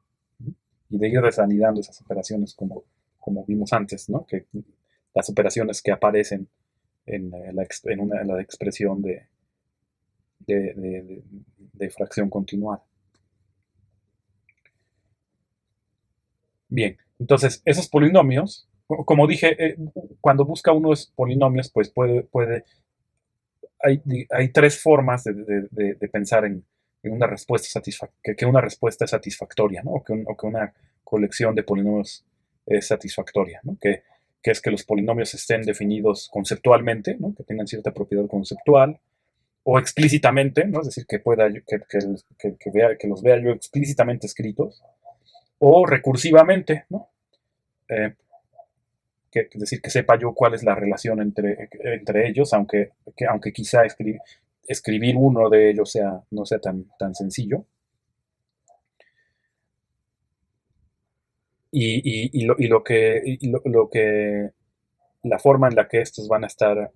Y de ir desanidando esas operaciones como vimos antes, ¿no? Que las operaciones que aparecen en la expresión de fracción continuada. Bien, entonces esos polinomios, como dije, cuando busca uno esos polinomios, pues hay tres formas de pensar en una respuesta que una respuesta es satisfactoria, ¿no? O que una colección de polinomios es satisfactoria, ¿no? Que es que los polinomios estén definidos conceptualmente, ¿no? Que tengan cierta propiedad conceptual, o explícitamente, ¿no? Es decir, que los vea yo explícitamente escritos, o recursivamente, ¿no? Es decir, que sepa yo cuál es la relación entre ellos, aunque quizá escribir uno de ellos no sea tan sencillo. La forma en la que estos van a estar,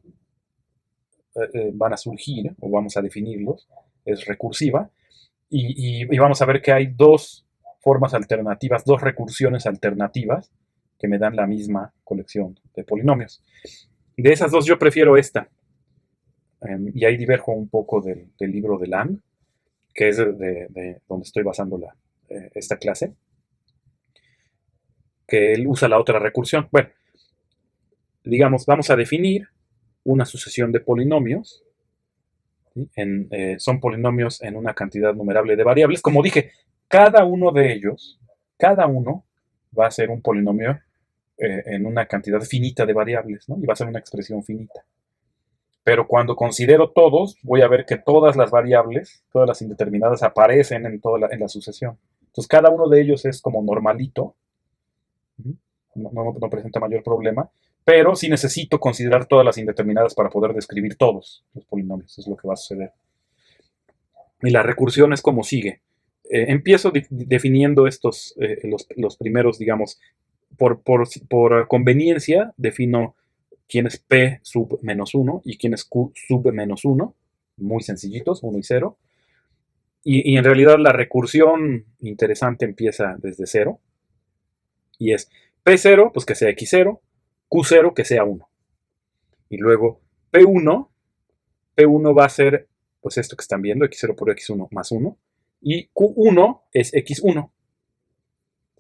van a surgir, o vamos a definirlos, es recursiva, y vamos a ver que hay dos formas alternativas, dos recursiones alternativas que me dan la misma colección de polinomios. De esas dos yo prefiero esta, y ahí diverjo un poco del libro de Lang, que es de donde estoy basando esta clase, que él usa la otra recursión. Bueno, digamos, vamos a definir una sucesión de polinomios. ¿Sí? Son polinomios en una cantidad numerable de variables. Como dije, cada uno va a ser un polinomio en una cantidad finita de variables, ¿no? Y va a ser una expresión finita. Pero cuando considero todos, voy a ver que todas las variables, todas las indeterminadas, aparecen en la sucesión. Entonces, cada uno de ellos es como normalito. No presenta mayor problema. Pero sí necesito considerar todas las indeterminadas para poder describir todos los polinomios. Es lo que va a suceder. Y la recursión es como sigue. Empiezo definiendo estos, los primeros, digamos, por conveniencia, defino quién es P sub menos 1 y quién es Q sub menos 1. Muy sencillitos, 1 y 0. Y en realidad la recursión interesante empieza desde 0. Y es P0, pues que sea X0, Q0 que sea 1. Y luego P1 va a ser, pues esto que están viendo, X0 por X1 más 1. Y Q1 es X1.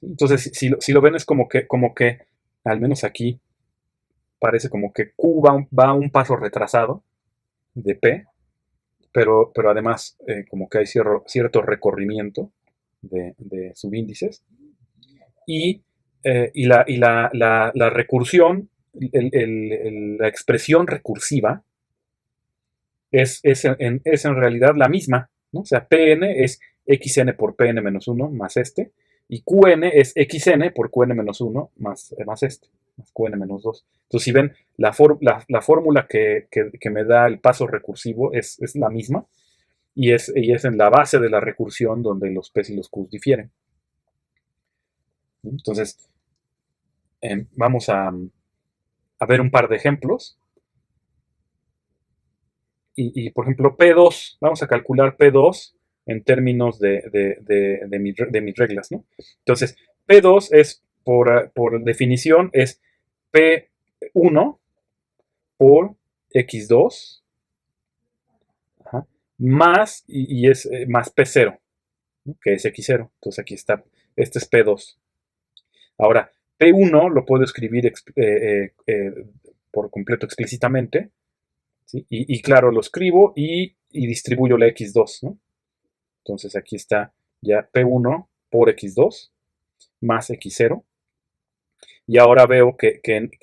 Entonces, si lo ven es como que, al menos aquí, parece como que Q va un paso retrasado de P, pero además como que hay cierto recorrimiento de subíndices. Y la recursión, la expresión recursiva es en realidad la misma, ¿no? O sea, Pn es xn por Pn menos 1 más este, y Qn es xn por Qn menos 1 más este, más Qn menos 2. Entonces, si ven, la fórmula que me da el paso recursivo es la misma, y es en la base de la recursión donde los P's y los Q's difieren. Entonces, vamos a ver un par de ejemplos. Por ejemplo, P2, vamos a calcular P2 en términos de mis reglas, ¿no? Entonces, P2 es, por definición, es P1 por X2, ajá, más, y es más P0, ¿no? Que es X0. Entonces aquí está, este es P2. Ahora, P1 lo puedo escribir por completo explícitamente, ¿sí? Y claro, lo escribo y distribuyo la X2, ¿no? Entonces aquí está ya P1 por X2 más X0. Y ahora veo que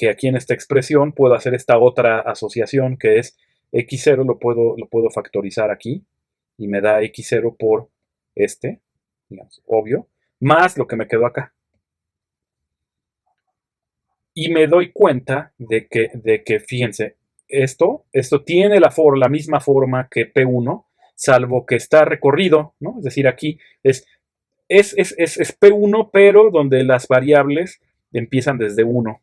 aquí en esta expresión puedo hacer esta otra asociación que es X0, lo puedo factorizar aquí y me da X0 por este, digamos, obvio, más lo que me quedó acá. Y me doy cuenta de que fíjense, esto tiene la misma forma que P1, salvo que está recorrido, ¿no? Es decir, aquí es P1, pero donde las variables empiezan desde 1,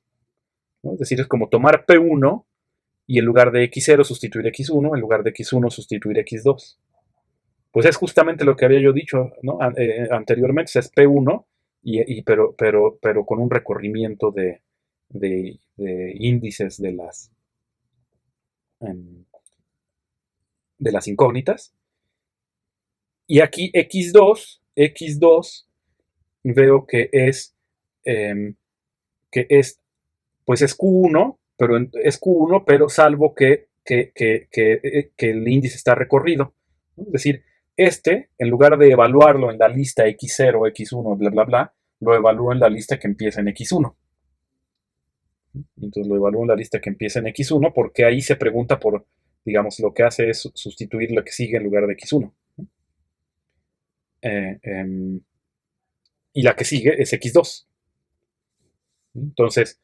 ¿no? Es decir, es como tomar P1 y en lugar de X0 sustituir X1, en lugar de X1 sustituir X2. Pues es justamente lo que había yo dicho, ¿no? Anteriormente, o sea, es P1, pero con un recorrimiento de índices de las incógnitas. Y aquí X2 veo pues es Q1, pero salvo que el índice está recorrido. Es decir, en lugar de evaluarlo en la lista X0, X1, bla, bla, bla, lo evalúo en la lista que empieza en X1. Entonces lo evalúo en la lista que empieza en X1 porque ahí se pregunta por, digamos, lo que hace es sustituir lo que sigue en lugar de X1. Y la que sigue es X2. Entonces,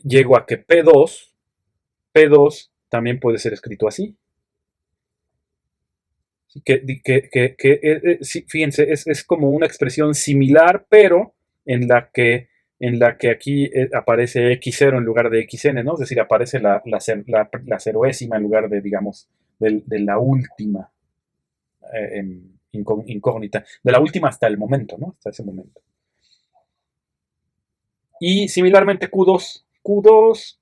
llego a que P2 también puede ser escrito así. Sí, fíjense, es como una expresión similar, pero en la que aquí aparece X0 en lugar de XN, ¿no? Es decir, aparece la ceroésima en lugar de, digamos, de la última incógnita, de la última hasta el momento, ¿no? Hasta ese momento. Y similarmente Q2,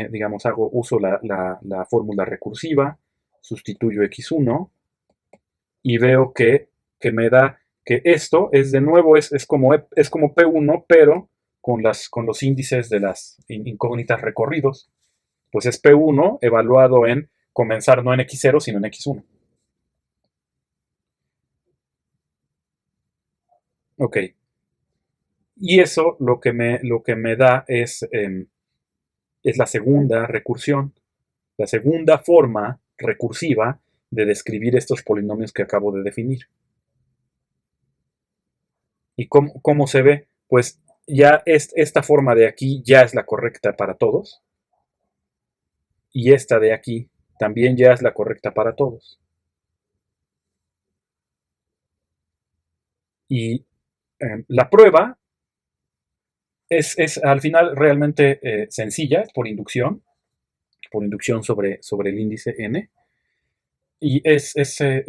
digamos, uso la fórmula recursiva, sustituyo X1 y veo que me da que esto es de nuevo, es como P1, pero con los índices de las incógnitas recorridos. Pues es P1 evaluado en comenzar no en X0, sino en X1. Ok. Y eso lo que me da es la segunda recursión, la segunda forma recursiva de describir estos polinomios que acabo de definir. ¿Y cómo se ve? Pues ya esta forma de aquí ya es la correcta para todos. Y esta de aquí también ya es la correcta para todos. Y la prueba es al final realmente sencilla, es por inducción sobre el índice n. Y es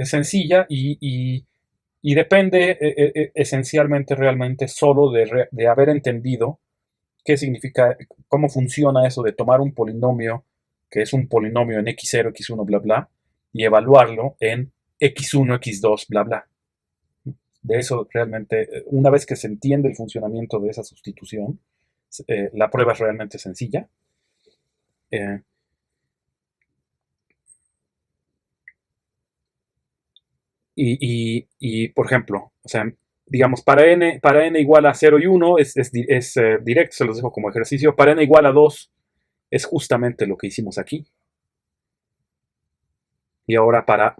sencilla y depende esencialmente realmente solo de haber entendido qué significa, cómo funciona eso de tomar un polinomio que es un polinomio en x0, x1, bla, bla, y evaluarlo en x1, x2, bla, bla. De eso realmente, una vez que se entiende el funcionamiento de esa sustitución, la prueba es realmente sencilla. Por ejemplo, o sea, digamos, para n igual a 0 y 1 es directo, se los dejo como ejercicio. Para n igual a 2 es justamente lo que hicimos aquí. Y ahora para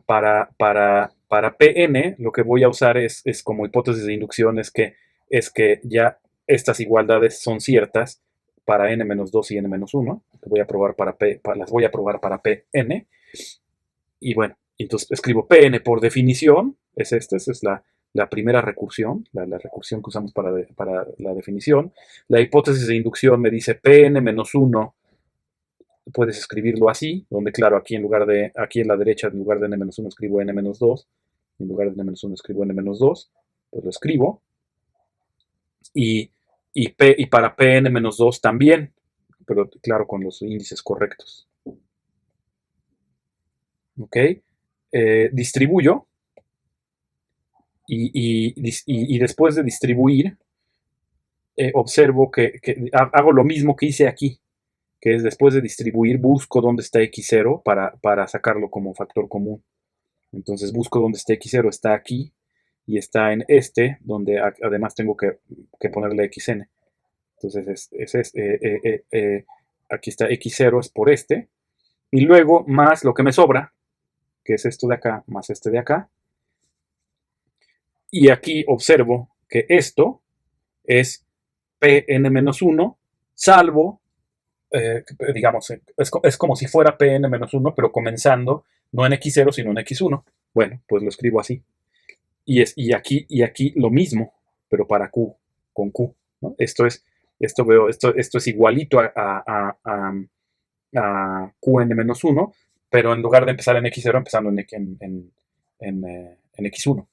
Pn lo que voy a usar es como hipótesis de inducción es que ya estas igualdades son ciertas para n-2 y n-1. Las voy a probar para Pn. y bueno, entonces escribo Pn por definición, esa es la primera recursión, la recursión que usamos para la definición. La hipótesis de inducción me dice Pn menos 1, puedes escribirlo así, donde claro, aquí en la derecha, en lugar de n menos 1 escribo n menos 2, en lugar de n menos 1 escribo n menos 2, pues lo escribo, y para Pn menos 2 también, pero claro, con los índices correctos. ¿Ok? Distribuyo, y después de distribuir, observo que hago lo mismo que hice aquí, que es después de distribuir, busco dónde está x0 para sacarlo como factor común. Entonces busco dónde está x0, está aquí, y está en este, donde además tengo que ponerle xn. Entonces aquí está x0, es por este, y luego más lo que me sobra, que es esto de acá, más este de acá, y aquí observo que esto es Pn-1, salvo, digamos, es como si fuera Pn-1, pero comenzando no en x0, sino en x1. Bueno, pues lo escribo así. Y aquí lo mismo, pero para Q, con Q, ¿no? Esto es igualito a Qn-1, pero en lugar de empezar en x0, empezando en x1.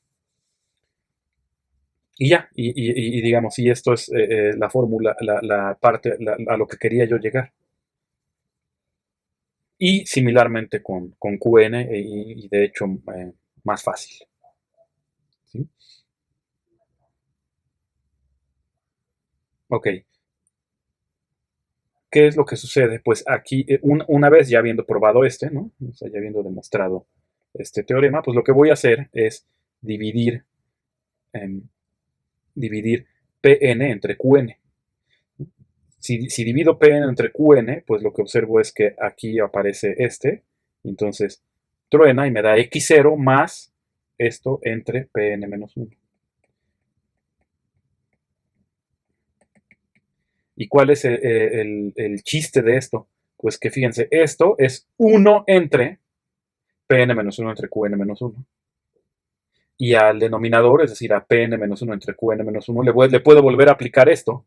Y ya, y digamos, y esto es la fórmula, la parte a lo que quería yo llegar. Y similarmente con Qn, y de hecho más fácil. ¿Sí? Ok. ¿Qué es lo que sucede? Pues aquí, una vez ya habiendo probado ¿no? O sea, ya habiendo demostrado este teorema, pues lo que voy a hacer es dividir, dividir Pn entre Qn. Si divido Pn entre Qn, pues lo que observo es que aquí aparece entonces truena y me da x0 más esto entre Pn menos 1. ¿Y cuál es el chiste de esto? Pues que fíjense, esto es 1 entre Pn-1 entre Qn-1. Y al denominador, es decir, a Pn-1 entre Qn-1, le puedo volver a aplicar esto.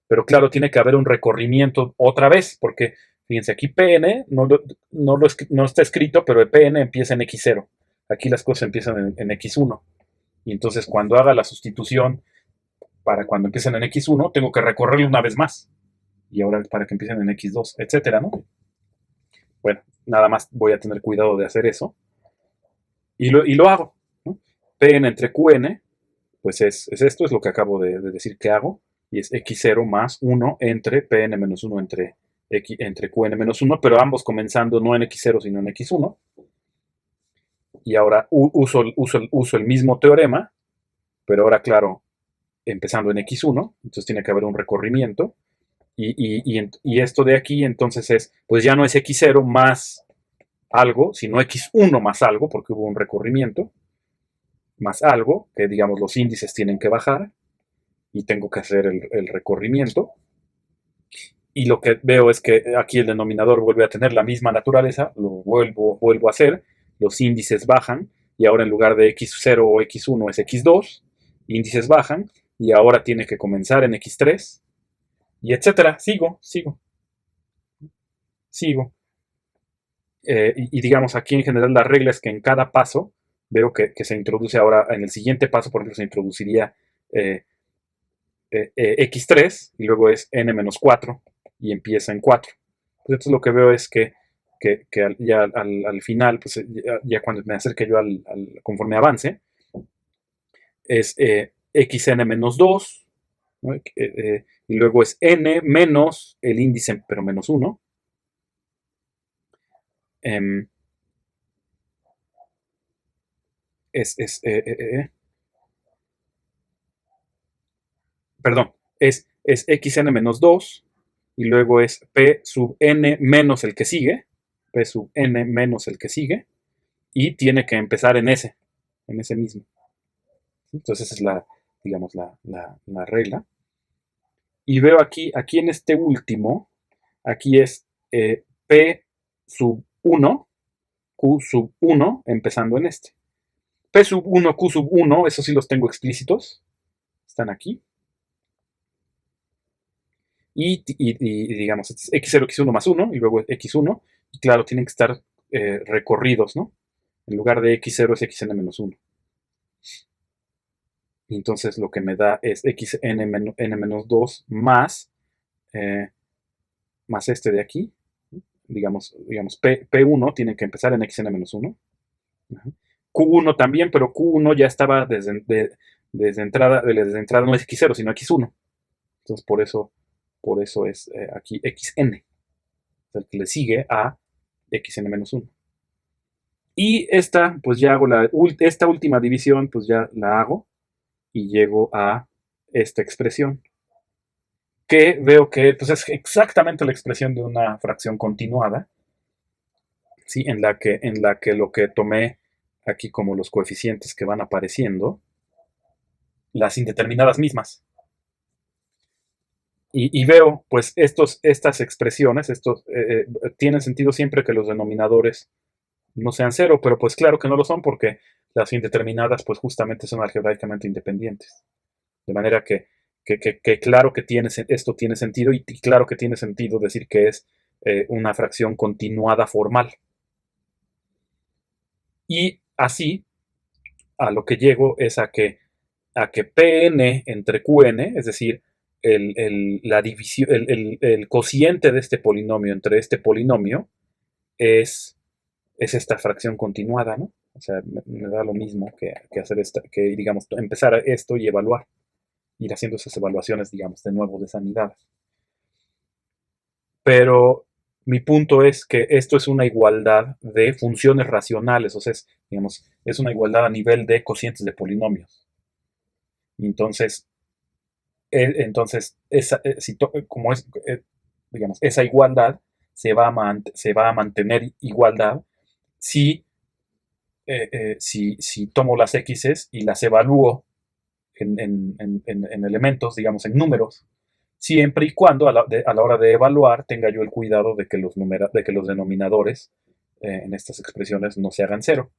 Pero claro, tiene que haber un recorrimiento otra vez, porque fíjense, aquí Pn no está escrito, pero el Pn empieza en x0. Aquí las cosas empiezan en x1. Y entonces cuando haga la sustitución para cuando empiecen en x1, tengo que recorrerlo una vez más. Y ahora para que empiecen en x2, etcétera, ¿no? Bueno, nada más voy a tener cuidado de hacer eso. Y lo hago, ¿no? Pn entre Qn, pues es esto, es lo que acabo de decir que hago, y es x0 más 1 entre Pn-1 entre Qn-1, pero ambos comenzando no en x0, sino en x1. Y ahora uso el mismo teorema, pero ahora, claro, empezando en x1, entonces tiene que haber un recorrimiento. Y esto de aquí, entonces pues ya no es x0 más algo, sino x1 más algo, porque hubo un recorrimiento, más algo, que digamos los índices tienen que bajar, y tengo que hacer el recorrimiento. Y lo que veo es que aquí el denominador vuelve a tener la misma naturaleza, lo vuelvo a hacer, los índices bajan, y ahora en lugar de x0 o x1 es x2, índices bajan, y ahora tiene que comenzar en x3, y etcétera, sigo. Y digamos, aquí en general la regla es que en cada paso veo que se introduce ahora, en el siguiente paso, por ejemplo, se introduciría x3 y luego es n-4 y empieza en 4. Pues entonces lo que veo es que ya al final, pues ya cuando me acerque yo conforme avance, es xn-2, ¿no? Y luego es n menos el índice, pero menos 1. Perdón, es xn menos 2 y luego es p sub n menos el que sigue, p sub n menos el que sigue, y tiene que empezar en ese mismo. Entonces esa es digamos, la regla. Y veo aquí en este último, aquí es p sub 1 Q sub 1 empezando en este. P sub 1, Q sub 1, esos sí los tengo explícitos. Están aquí. Y digamos, x0, x1 más 1, y luego x1. Y claro, tienen que estar recorridos, ¿no? En lugar de x0 es xn menos 1. Y entonces lo que me da es xn menos 2 más, más este de aquí. Digamos P1 tiene que empezar en xn menos 1. Q1 también, pero Q1 ya estaba desde entrada no es x0, sino x1. Entonces por eso es aquí xn, el que le sigue a xn menos 1. Y esta, pues ya hago esta última división, pues ya la hago y llego a esta expresión, que veo que pues es exactamente la expresión de una fracción continuada, ¿sí? en la que lo que tomé aquí como los coeficientes que van apareciendo, las indeterminadas mismas. Y veo, pues, estas expresiones, tienen sentido siempre que los denominadores no sean cero, pero pues claro que no lo son porque las indeterminadas, pues justamente son algebraicamente independientes. De manera que claro que esto tiene sentido y claro que tiene sentido decir que es una fracción continuada formal. Y así, a lo que llego es a que Pn entre Qn, es decir, la división, el cociente de este polinomio entre este polinomio es esta fracción continuada, ¿no? O sea, me da lo mismo que hacer que digamos, empezar esto y evaluar, ir haciendo esas evaluaciones, digamos, de nuevo de sanidad. Pero mi punto es que esto es una igualdad de funciones racionales, o sea, digamos, es una igualdad a nivel de cocientes de polinomios. Entonces, como es, digamos, esa igualdad se va a mantener igualdad si, si tomo las x's y las evalúo en elementos, digamos, en números, siempre y cuando a la hora de evaluar tenga yo el cuidado de que los denominadores en estas expresiones no se hagan cero.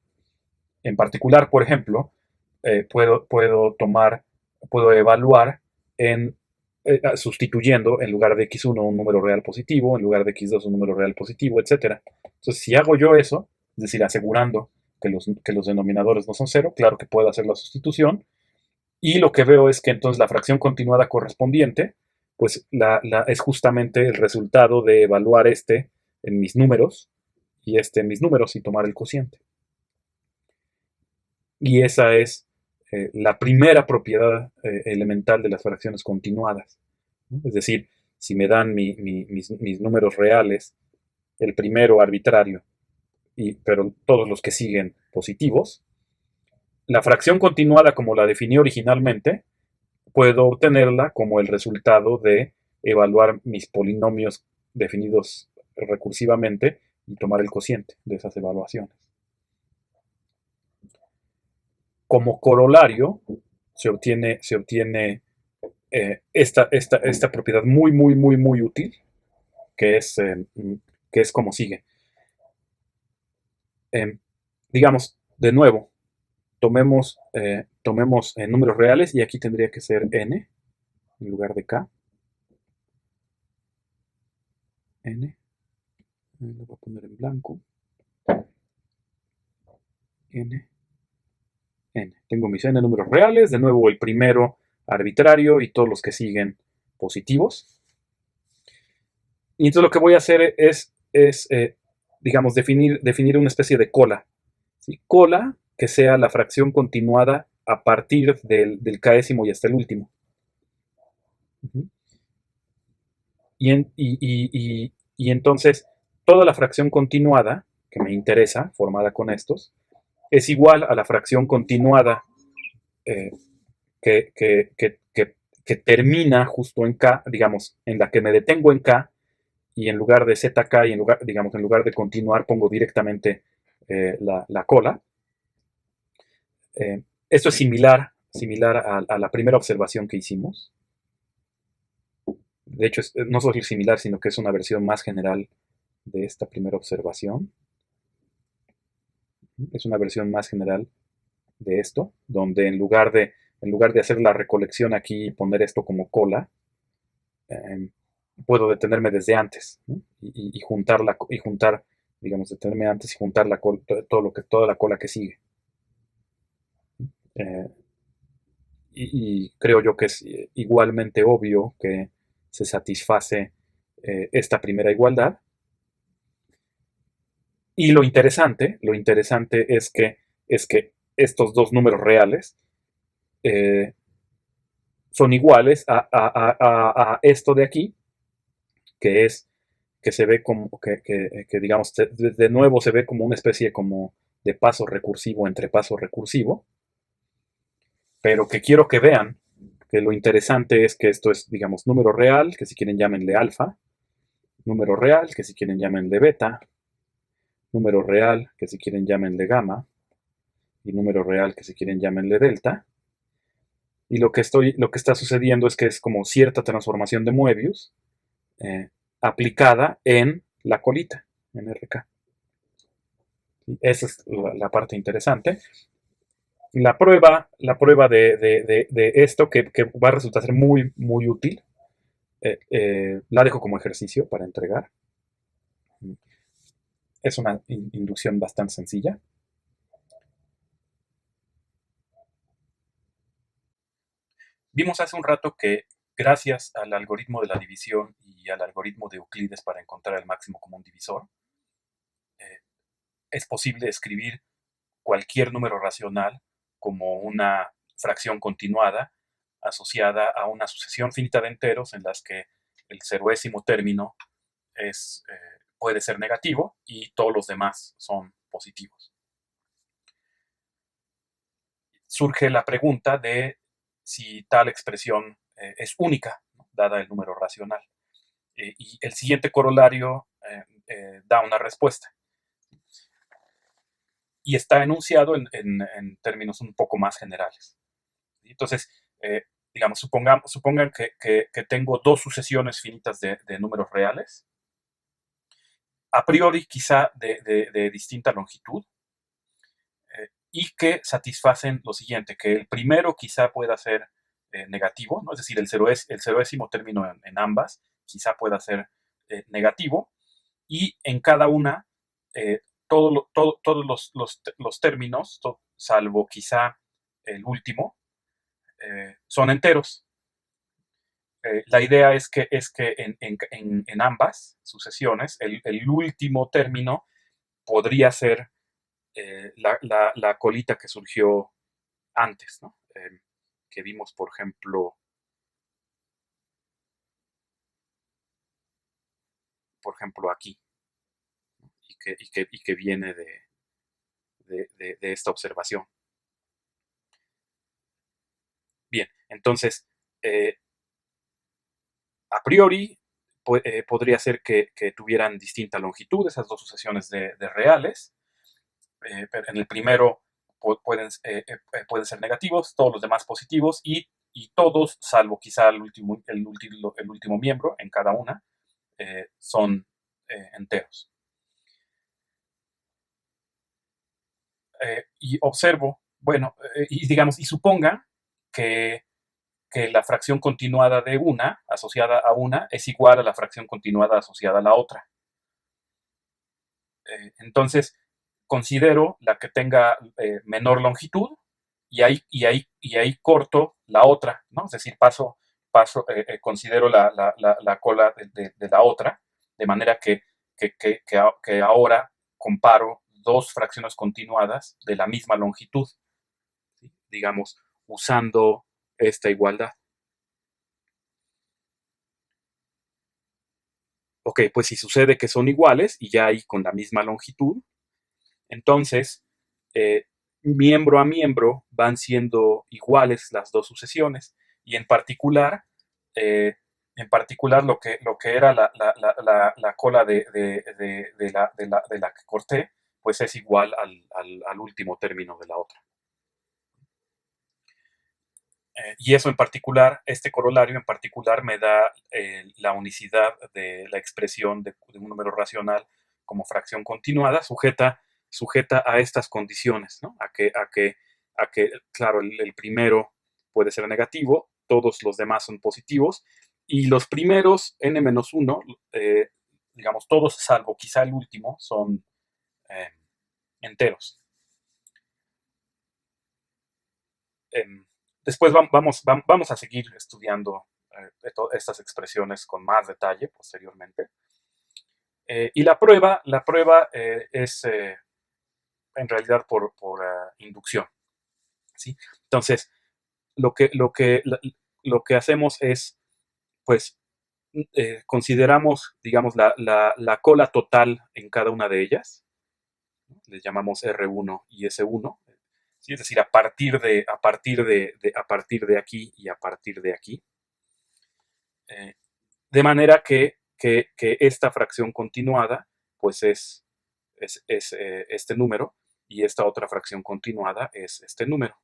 En particular, por ejemplo, puedo evaluar sustituyendo en lugar de x1 un número real positivo, en lugar de x2 un número real positivo, etc. Entonces, si hago yo eso, es decir, asegurando que los denominadores no son cero, claro que puedo hacer la sustitución, y lo que veo es que entonces la fracción continuada correspondiente, pues es justamente el resultado de evaluar este en mis números y este en mis números y tomar el cociente. Y esa es la primera propiedad elemental de las fracciones continuadas, ¿no? Es decir, si me dan mis números reales, el primero arbitrario, pero todos los que siguen positivos, la fracción continuada como la definí originalmente, puedo obtenerla como el resultado de evaluar mis polinomios definidos recursivamente y tomar el cociente de esas evaluaciones. Como corolario, se obtiene esta propiedad muy útil, que es como sigue. Digamos, de nuevo, tomemos números reales y aquí tendría que ser n en lugar de k. N. Lo voy a poner en blanco. N. N. Tengo mis n números reales, de nuevo el primero arbitrario y todos los que siguen positivos. Y entonces lo que voy a hacer es digamos, definir una especie de cola. ¿Sí? Cola que sea la fracción continuada a partir del késimo y hasta el último. Y entonces toda la fracción continuada que me interesa, formada con estos, es igual a la fracción continuada que termina justo en K, digamos, en la que me detengo en K, y en lugar de ZK, y en lugar de continuar, pongo directamente la cola. Esto es similar a la primera observación que hicimos. De hecho, no solo es similar, sino que es una versión más general de esta primera observación. Es una versión más general de esto, donde en lugar de hacer la recolección aquí y poner esto como cola, eh, puedo detenerme desde antes, ¿no? Y juntar, digamos, detenerme antes y juntar toda la cola que sigue. Eh, y creo yo que es igualmente obvio que se satisface esta primera igualdad. Y lo interesante es que estos dos números reales eh, son iguales a esto de aquí, que es que se ve como que digamos, de nuevo se ve como una especie como de paso recursivo entre paso recursivo, pero que quiero que vean que lo interesante es que esto es, digamos, número real, que si quieren llámenle alfa, número real, que si quieren llámenle beta, número real, que si quieren llámenle gamma, y número real, que si quieren llámenle delta. Y lo que está sucediendo es que es como cierta transformación de Möbius eh, aplicada en la colita, en RK. Esa es la parte interesante. La prueba de esto, que va a resultar ser muy, muy útil, la dejo como ejercicio para entregar. Es una inducción bastante sencilla. Vimos hace un rato que gracias al algoritmo de la división y al algoritmo de Euclides para encontrar el máximo común divisor, eh, es posible escribir cualquier número racional como una fracción continuada asociada a una sucesión finita de enteros en las que el ceroésimo término puede ser negativo y todos los demás son positivos. Surge la pregunta de si tal expresión es única, ¿no?, dada el número racional. Y el siguiente corolario da una respuesta. Y está enunciado en términos un poco más generales. Entonces, digamos, supongan que tengo dos sucesiones finitas de números reales, a priori quizá de distinta longitud, y que satisfacen lo siguiente, que el primero quizá pueda ser negativo, ¿no? Es decir, el ceroésimo término en ambas quizá pueda ser negativo, y en cada una todos los términos, salvo quizá el último, son enteros. La idea es que en ambas sucesiones el último término podría ser la colita que surgió antes, ¿no? Que vimos, por ejemplo aquí, ¿no? Y que viene de esta observación. Bien, entonces, a priori, podría ser que tuvieran distinta longitud esas dos sucesiones de reales. Pero en el primero pueden ser negativos, todos los demás positivos, y todos, salvo quizá el último miembro en cada una, son enteros. Y observo, bueno, y digamos, y suponga que, que la fracción continuada de una, asociada a una, es igual a la fracción continuada asociada a la otra. Entonces, considero la que tenga menor longitud, y ahí corto la otra, ¿no? Es decir, considero la cola de la otra, de manera que ahora comparo dos fracciones continuadas de la misma longitud, ¿sí?, digamos, usando esta igualdad. Ok, pues si sucede que son iguales y ya hay con la misma longitud, entonces, eh, miembro a miembro van siendo iguales las dos sucesiones, y eh, lo que era la cola de la que corté, pues es igual al último término de la otra. Y eso en particular, este corolario en particular, me da la unicidad de la expresión de un número racional como fracción continuada, sujeta sujeta a estas condiciones, ¿no? Claro, el primero puede ser negativo, todos los demás son positivos, y los primeros n-1, digamos, todos salvo quizá el último, son eh, enteros. Después vamos a seguir estudiando estas expresiones con más detalle posteriormente. Y la prueba es en realidad por inducción, ¿sí? Entonces, lo que hacemos es, pues, consideramos, digamos, la cola total en cada una de ellas, ¿no? Les llamamos R1 y S1, ¿sí? Es decir, a partir de aquí y a partir de aquí, eh, de manera que esta fracción continuada, pues es este número, y esta otra fracción continuada es este número.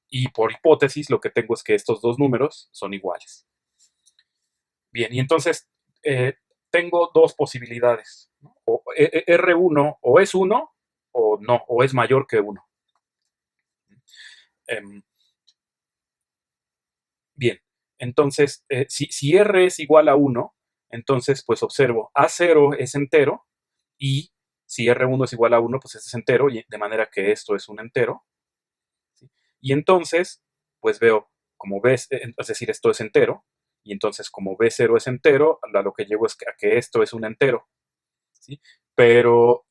Y por hipótesis, lo que tengo es que estos dos números son iguales. Bien, y entonces tengo dos posibilidades, ¿no? O R1 o es 1 o no, o es mayor que 1. Bien, entonces, si R es igual a 1, entonces pues observo A0 es entero, y si R1 es igual a 1, pues este es entero, y de manera que esto es un entero, ¿sí? Y entonces, pues veo, como ves, es decir, esto es entero, y entonces como B0 es entero, a lo que llego es a que esto es un entero, ¿sí? Pero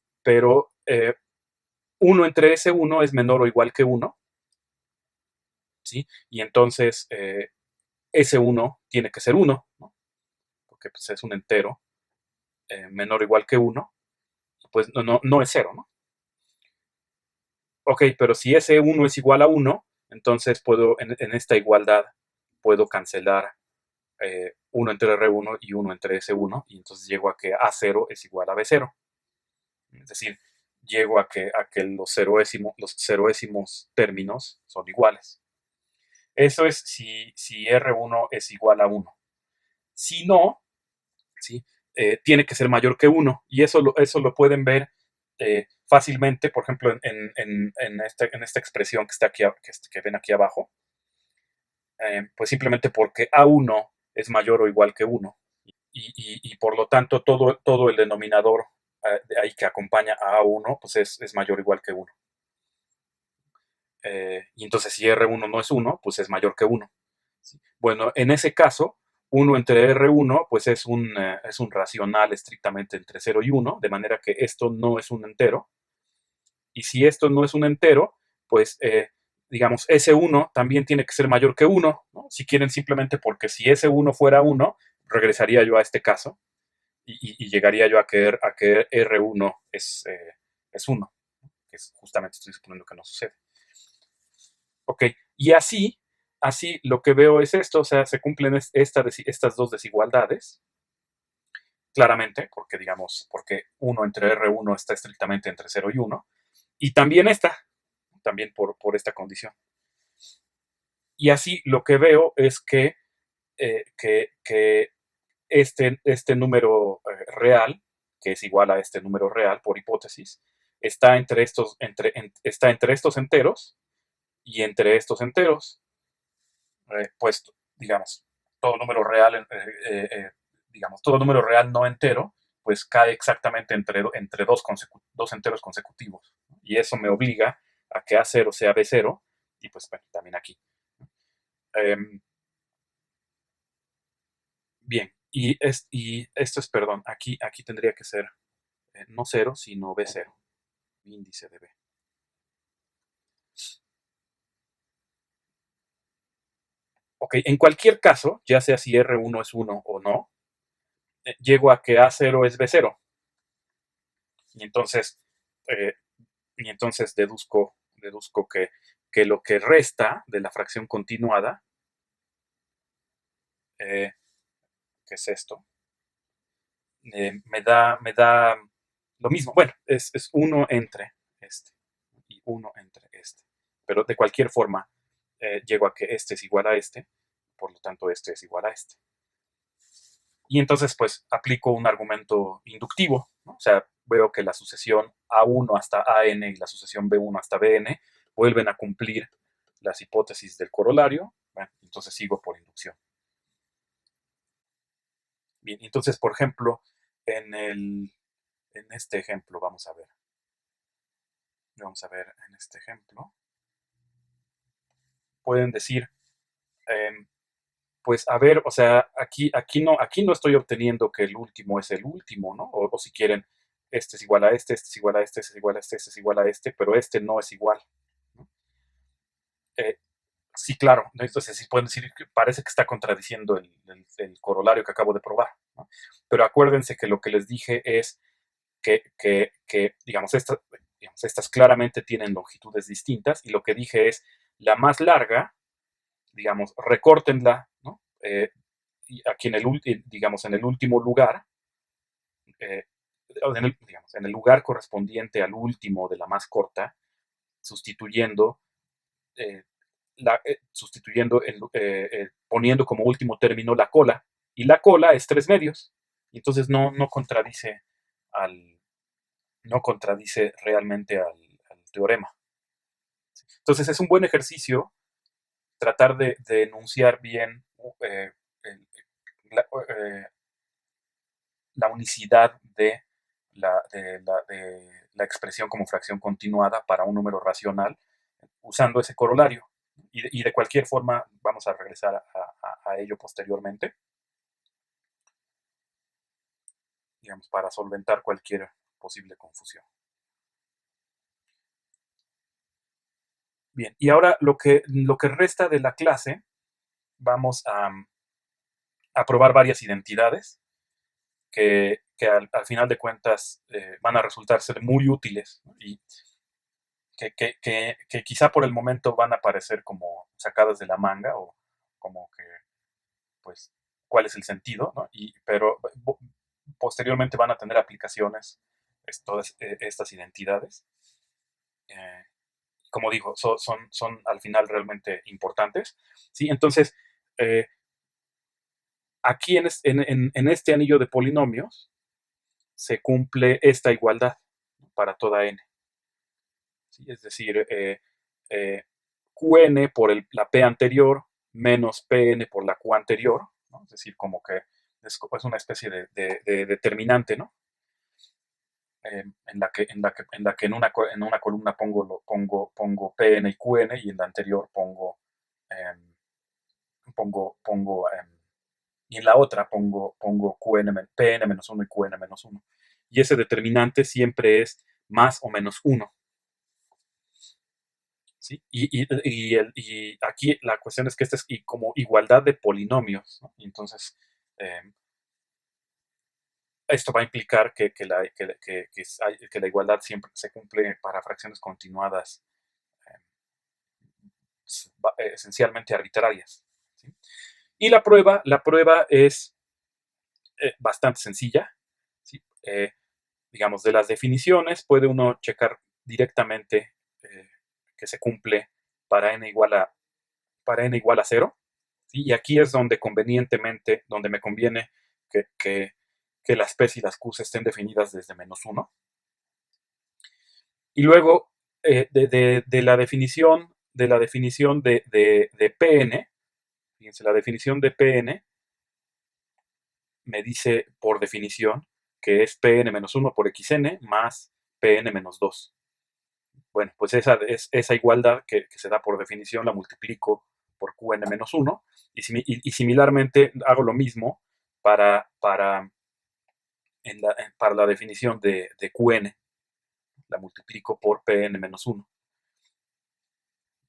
1 entre ese 1 es menor o igual que 1, ¿sí? Y entonces ese 1 tiene que ser 1, ¿no? Porque pues, es un entero menor o igual que 1, pues no es 0, ¿no? Ok, pero si ese 1 es igual a 1, entonces puedo, en esta igualdad, puedo cancelar 1 entre R1 y 1 entre S1, y entonces llego a que A0 es igual a B0. Es decir, llego a que los ceroésimos términos son iguales. Eso es si R1 es igual a 1. Si no, ¿sí? Tiene que ser mayor que 1, y eso lo pueden ver fácilmente, por ejemplo, en esta expresión que está aquí, que ven aquí abajo, pues simplemente porque A1 es mayor o igual que 1, y por lo tanto todo el denominador de ahí que acompaña a A1 pues es mayor o igual que 1. Y entonces si R1 no es 1, pues es mayor que 1. ¿Sí? Bueno, en ese caso, 1 entre R1 pues es un racional estrictamente entre 0 y 1, de manera que esto no es un entero. Y si esto no es un entero, pues digamos, S1 también tiene que ser mayor que 1, ¿no? Si quieren, simplemente porque si S1 fuera 1, regresaría yo a este caso y llegaría yo a que R1 es 1, que es justamente estoy suponiendo que no sucede. Ok, y así lo que veo es esto, o sea, se cumplen estas dos desigualdades, claramente, porque digamos, porque 1 entre R1 está estrictamente entre 0 y 1, y también también por esta condición. Y así lo que veo es que este número real, que es igual a este número real por hipótesis, está entre estos enteros y entre estos enteros, pues digamos, todo número real, digamos, todo número real no entero, pues cae exactamente entre dos enteros consecutivos, ¿no? Y eso me obliga a que A0 sea B0, y pues bueno, también aquí. Bien, y esto es, perdón, aquí tendría que ser no 0, sino B0, índice de B. Ok, en cualquier caso, ya sea si R1 es 1 o no, llego a que A0 es B0. Y entonces, eh, deduzco que lo que resta de la fracción continuada, que es esto, me da lo mismo. Bueno, es 1 entre este y 1 entre este. Pero de cualquier forma, llego a que este es igual a este, por lo tanto este es igual a este. Y entonces pues aplico un argumento inductivo, ¿no? O sea, veo que la sucesión A1 hasta AN y la sucesión B1 hasta BN vuelven a cumplir las hipótesis del corolario. Bueno, entonces sigo por inducción. Bien, entonces, por ejemplo, en este ejemplo, vamos a ver en este ejemplo, pueden decir, pues a ver, o sea, aquí no estoy obteniendo que el último es el último, ¿no? O si quieren, este es igual a este es igual a este es igual a este es igual a este, pero este no es igual, ¿no? Eh, sí, claro, ¿no? Entonces sí pueden decir que parece que está contradiciendo el corolario que acabo de probar, ¿no? Pero acuérdense que lo que les dije es que digamos, estas claramente tienen longitudes distintas y lo que dije es la más larga, digamos, recórtenla, ¿no? Y aquí digamos, en el último lugar, eh, digamos, en el lugar correspondiente al último de la más corta, sustituyendo, eh, poniendo como último término la cola, y la cola es 3/2, y entonces al, no contradice realmente al teorema. Entonces es un buen ejercicio tratar de enunciar bien la, eh, la unicidad de la expresión como fracción continuada para un número racional usando ese corolario. Y de cualquier forma vamos a regresar a ello posteriormente, digamos, para solventar cualquier posible confusión. Bien, y ahora lo que resta de la clase, vamos a probar varias identidades que al final de cuentas van a resultar ser muy útiles, ¿no? Y que quizá por el momento van a parecer como sacadas de la manga o como que, pues, cuál es el sentido, ¿no? Pero posteriormente van a tener aplicaciones todas estas identidades. Eh, como digo, son al final realmente importantes, ¿sí? Entonces, eh, aquí en este anillo de polinomios se cumple esta igualdad para toda n. ¿Sí? Es decir, Qn por la P anterior menos Pn por la Q anterior, ¿no? Es decir, como que es una especie de determinante, ¿no? En una columna pongo Pn y Qn y en la anterior y en la otra pongo Pn menos 1 y Qn menos 1. Y ese determinante siempre es más o menos 1. ¿Sí? Y aquí la cuestión es que esta es como igualdad de polinomios, ¿no? Entonces, esto va a implicar que la igualdad siempre se cumple para fracciones continuadas esencialmente arbitrarias, ¿sí? Y la prueba es bastante sencilla, ¿sí? Digamos, de las definiciones puede uno checar directamente que se cumple para n igual a 0, ¿sí? Y aquí es donde donde me conviene que las P y las Q estén definidas desde -1. Y luego, de la definición de Pn, fíjense, la definición de Pn me dice por definición que es Pn menos 1 por Xn más Pn menos 2. Bueno, pues esa igualdad que se da por definición la multiplico por Qn menos 1 y similarmente hago lo mismo para la definición de Qn, la multiplico por Pn menos 1.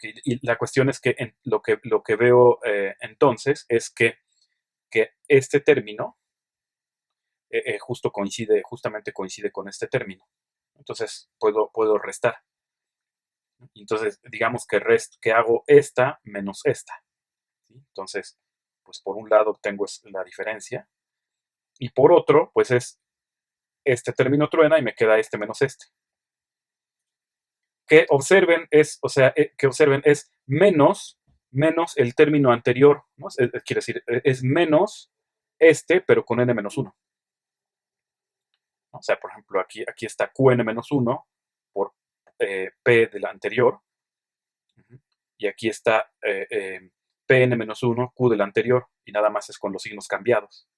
Y la cuestión es que lo que veo entonces es que este término justamente coincide con este término. Entonces puedo restar. Entonces, digamos que hago esta menos esta, ¿sí? Entonces, pues por un lado tengo la diferencia y por otro, pues este término truena y me queda este menos este. Que observen es menos el término anterior, ¿no? Quiere decir, es menos este, pero con n menos 1. ¿no? O sea, por ejemplo, aquí está Qn-1 por P de la anterior, y aquí está Pn-1, Q de la anterior, y nada más es con los signos cambiados.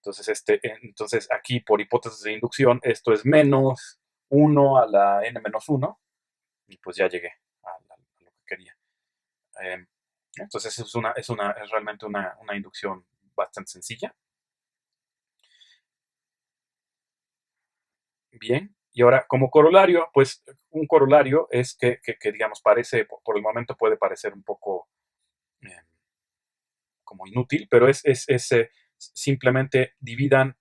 Entonces aquí, por hipótesis de inducción, esto es menos 1 a la n-1, y pues ya llegué a lo que quería. Entonces es realmente una inducción bastante sencilla. Bien, y ahora como corolario, pues un corolario es que digamos, por el momento puede parecer un poco eh, como inútil, pero simplemente dividan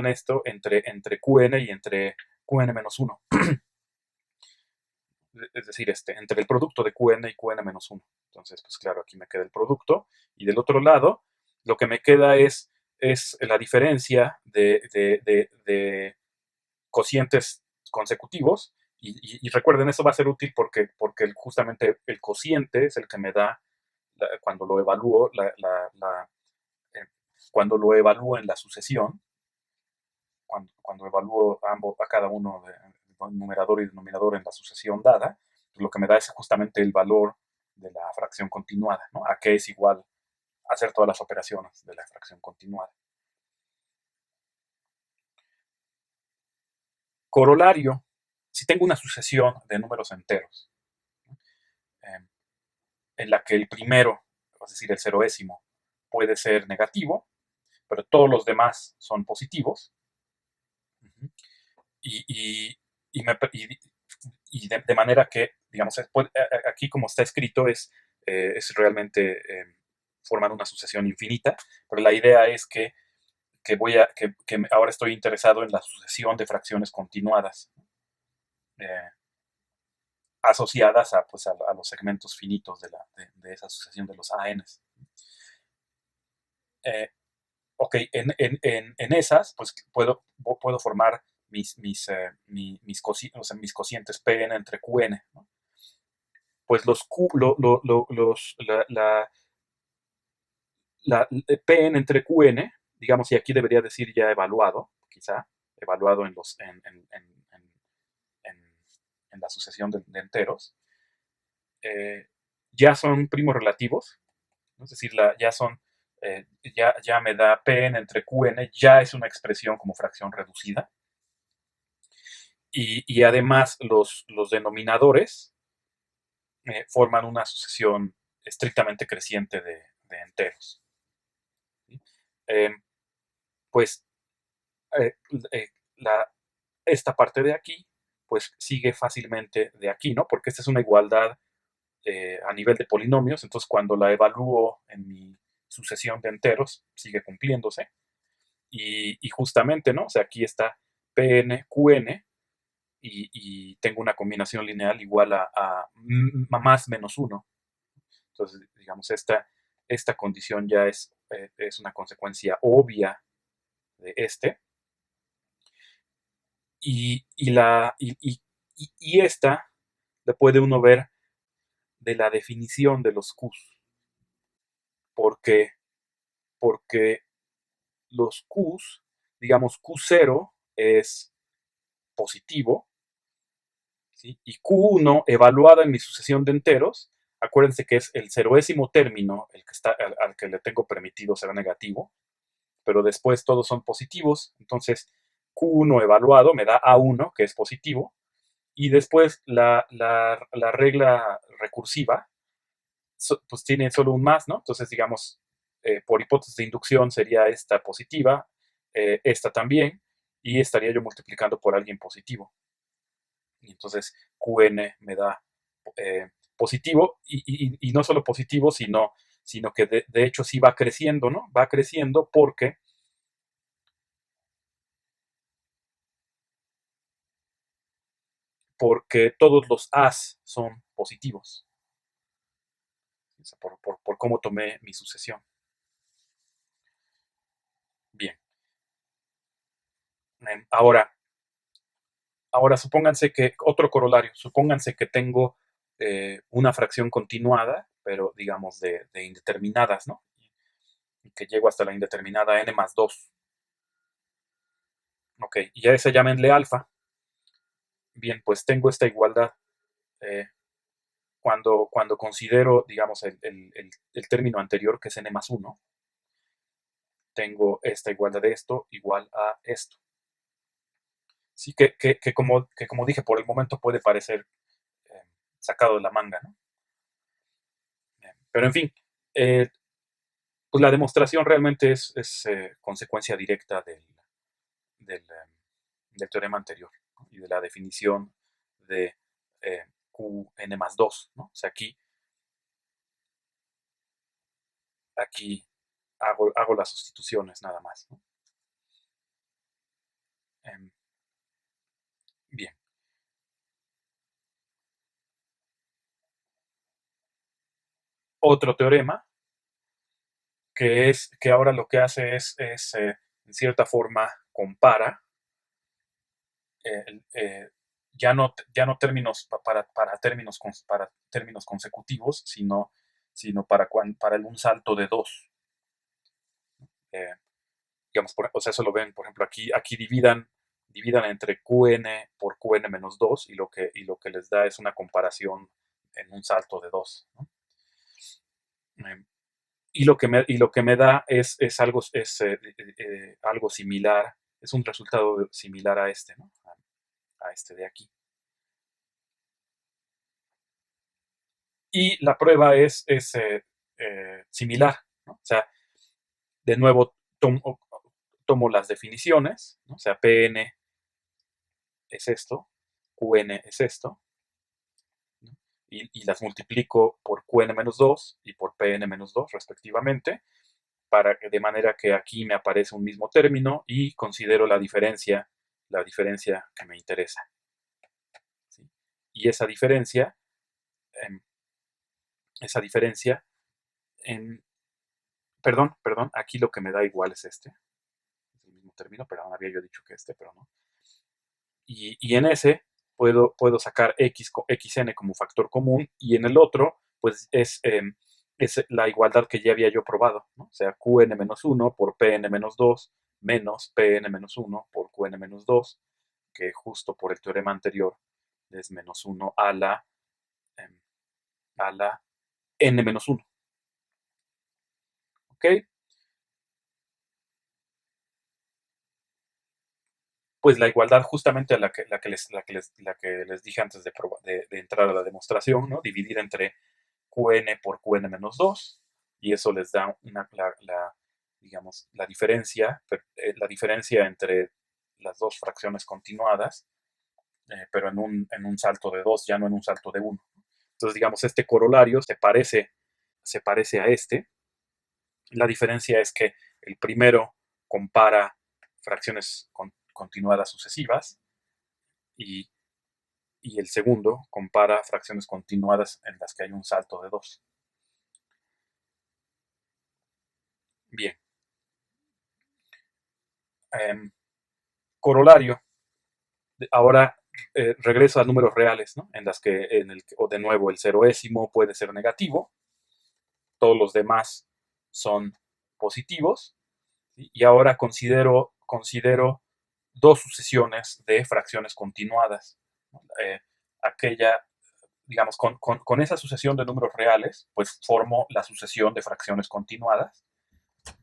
esto entre Qn y entre Qn-1. Es decir, entre el producto de Qn y Qn-1. Entonces, pues claro, aquí me queda el producto. Y del otro lado, lo que me queda es la diferencia de cocientes consecutivos. Y recuerden, eso va a ser útil porque justamente el cociente es el que me da, cuando lo evalúo, eh, cuando lo evalúo en la sucesión, cuando evalúo a cada uno de numerador y denominador en la sucesión dada, pues lo que me da es justamente el valor de la fracción continuada, ¿no? A qué es igual hacer todas las operaciones de la fracción continuada. Corolario, si tengo una sucesión de números enteros, ¿no? eh, en la que el primero, es decir, el ceroésimo, puede ser negativo, pero todos los demás son positivos, y, y, y, me, y de manera que, digamos, aquí como está escrito es realmente formar una sucesión infinita, pero la idea es que ahora estoy interesado en la sucesión de fracciones continuadas, eh, asociadas pues, a los segmentos finitos de esa sucesión de los ANs. Eh, ok, en esas, pues puedo formar o sea, mis cocientes Pn entre Qn, ¿no? Pues los Q, la Pn entre Qn, digamos, y aquí debería decir ya evaluado, quizá, evaluado en la sucesión de enteros, ya son primos relativos, ¿no? Es decir, ya me da Pn entre Qn, ya es una expresión como fracción reducida. Y además los denominadores forman una sucesión estrictamente creciente de enteros. ¿Sí? Eh, pues eh, eh, esta parte de aquí, pues sigue fácilmente de aquí, ¿no? Porque esta es una igualdad a nivel de polinomios, entonces cuando la evalúo en mi sucesión de enteros, sigue cumpliéndose. Y justamente, ¿no? O sea, aquí está Pn, Qn, y tengo una combinación lineal igual a más menos 1. Entonces, digamos, esta condición ya es una consecuencia obvia de y esta la puede uno ver de la definición de los Qs, porque, porque los Qs, digamos, Q0 es positivo, ¿sí? Y Q1 evaluada en mi sucesión de enteros, acuérdense que es el ceroésimo término el que al que le tengo permitido ser negativo, pero después todos son positivos, entonces Q1 evaluado me da A1, que es positivo, y después la regla recursiva pues tiene solo un más, ¿no? Entonces, digamos, por hipótesis de inducción sería esta positiva, esta también, y estaría yo multiplicando por alguien positivo. Y entonces Qn me da positivo, y no solo positivo, sino que de hecho sí va creciendo, ¿no? Va creciendo porque todos los As son positivos, o sea, por cómo tomé mi sucesión. Bien. Ahora, supónganse que, otro corolario, supónganse que tengo una fracción continuada, pero digamos de indeterminadas, ¿no? Y que llego hasta la indeterminada n más 2. Ok, y a esa llámenle alfa. Bien, pues tengo esta igualdad. Cuando considero, digamos, el término anterior, que es n más 1, tengo esta igualdad de esto igual a esto. Sí, que como dije, por el momento puede parecer sacado de la manga, ¿no? Pero en fin, eh, pues la demostración realmente es consecuencia directa del teorema anterior, ¿no? Y de la definición de Qn más 2, ¿no? O sea, aquí hago las sustituciones nada más, ¿no? Em, bien. Otro teorema que ahora lo que hace es en cierta forma, compara ya no términos para términos consecutivos, sino para un salto de 2. Eh, digamos, o sea, eso lo ven, por ejemplo, aquí dividan entre Qn por Qn menos 2 y lo que les da es una comparación en un salto de 2, ¿no? Y lo que me da es algo similar, es un resultado similar a este, ¿no? A este de aquí. Y la prueba es similar, ¿no? O sea, de nuevo tomo las definiciones, ¿no? O sea, Pn es esto, Qn es esto, ¿no? Y las multiplico por Qn menos 2 y por Pn menos 2 respectivamente, de manera que aquí me aparece un mismo término y considero la diferencia que me interesa, ¿sí? Y em, esa diferencia, perdón, aquí lo que me da igual es este, es el mismo término, pero había yo dicho que pero no. Y en ese puedo sacar xn como factor común, y en el otro, pues es la igualdad que ya había yo probado, ¿no? O sea, Qn menos 1 por Pn menos 2 menos Pn menos 1 por Qn menos 2, que justo por el teorema anterior es menos 1 em, a la n menos 1. ¿Ok? Pues la igualdad justamente a la que les dije antes de entrar a la demostración, ¿no? Dividir entre Qn por Qn menos 2, y eso les da digamos, la diferencia entre las dos fracciones continuadas, pero en un salto de 2, ya no en un salto de 1. Entonces, digamos, este corolario se parece a este. La diferencia es que el primero compara fracciones continuadas sucesivas, y, y el segundo compara fracciones continuadas en las que hay un salto de 2. Bien. Corolario. Ahora regreso a números reales, ¿no? En las que, o de nuevo, el ceroésimo puede ser negativo, todos los demás son positivos, ¿sí? Y ahora considero dos sucesiones de fracciones continuadas, ¿no? Aquella, digamos, con esa sucesión de números reales, pues formo la sucesión de fracciones continuadas,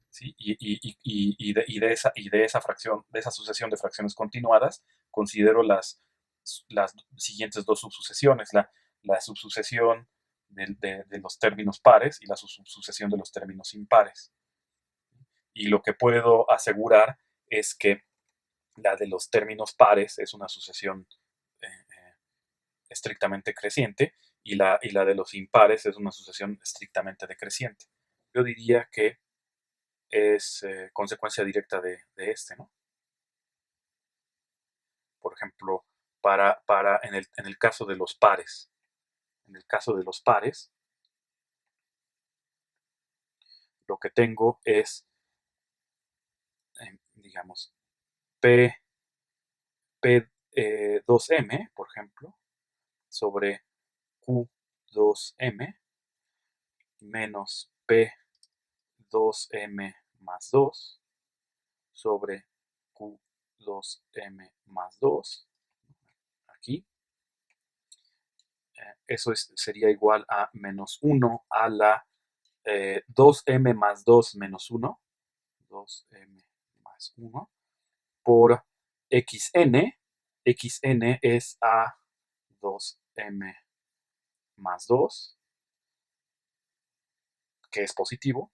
¿sí? De esa sucesión de fracciones continuadas, considero las siguientes dos subsucesiones, la subsucesión de los términos pares y la subsucesión de los términos impares. Y lo que puedo asegurar es que la de los términos pares es una sucesión estrictamente creciente, y la de los impares es una sucesión estrictamente decreciente. Yo diría que es consecuencia directa de este, ¿no? Por ejemplo, en el caso de los pares, lo que tengo es, digamos, P, P2M, por ejemplo, sobre Q2M menos P2M más 2 sobre 2m más 2, aquí. Eso sería igual a menos 1 a la 2m más 2 menos 1, 2m más 1, por xn. Xn es a 2m más 2, que es positivo,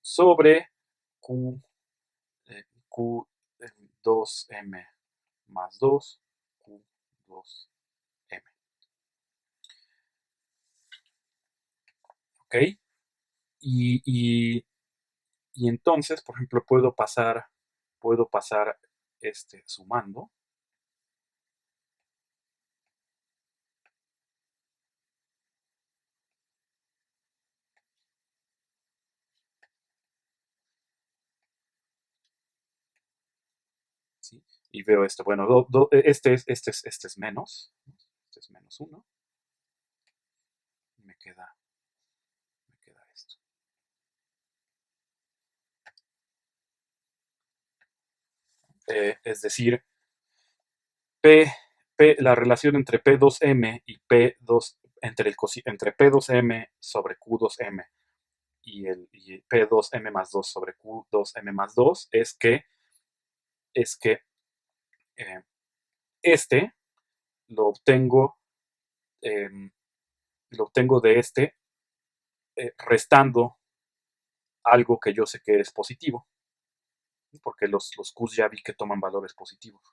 sobre q, q 2m más 2, q2m. ¿Ok? Y entonces, por ejemplo, puedo pasar sumando. ¿Sí? Y veo esto. Bueno, este es menos. Este es menos 1. Me queda esto. Es decir, la relación entre P2M y P2, entre P2M sobre Q2M y P2M más 2 sobre Q2M más 2 es que eh, este lo obtengo, de este restando algo que yo sé que es positivo, porque los Qs ya vi que toman valores positivos.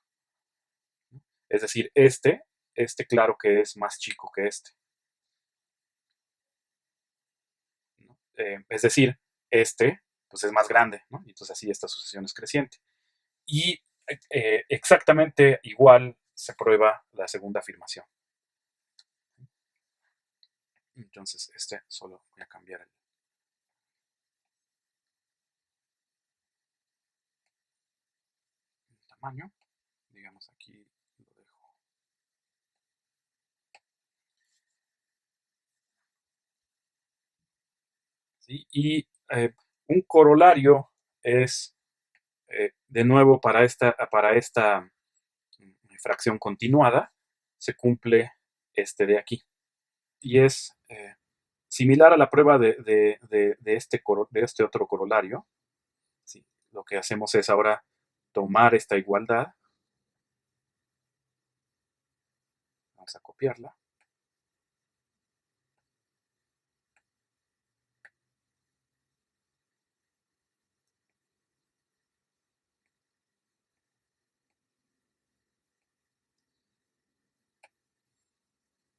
Es decir, claro que es más chico que este. ¿No? Es decir, pues es más grande, ¿no? Entonces así esta sucesión es creciente. Y exactamente igual se prueba la segunda afirmación. Entonces solo voy a cambiar el tamaño. Digamos aquí lo dejo. ¿Sí? Y un corolario es, de nuevo, para esta fracción continuada, se cumple este de aquí. Y es similar a la prueba de este otro corolario. ¿Sí? Lo que hacemos es ahora tomar esta igualdad. Vamos a copiarla.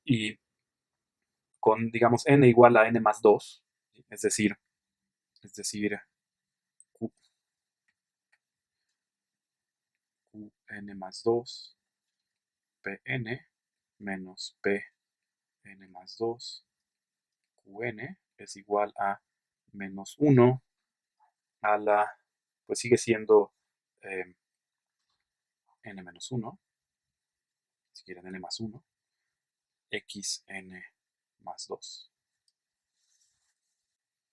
Y con, digamos, n igual a n más 2, es decir, q, qn más 2, pn menos pn más 2, qn es igual a menos 1 a la, pues sigue siendo n menos 1, si quieren n más 1, xn más 2.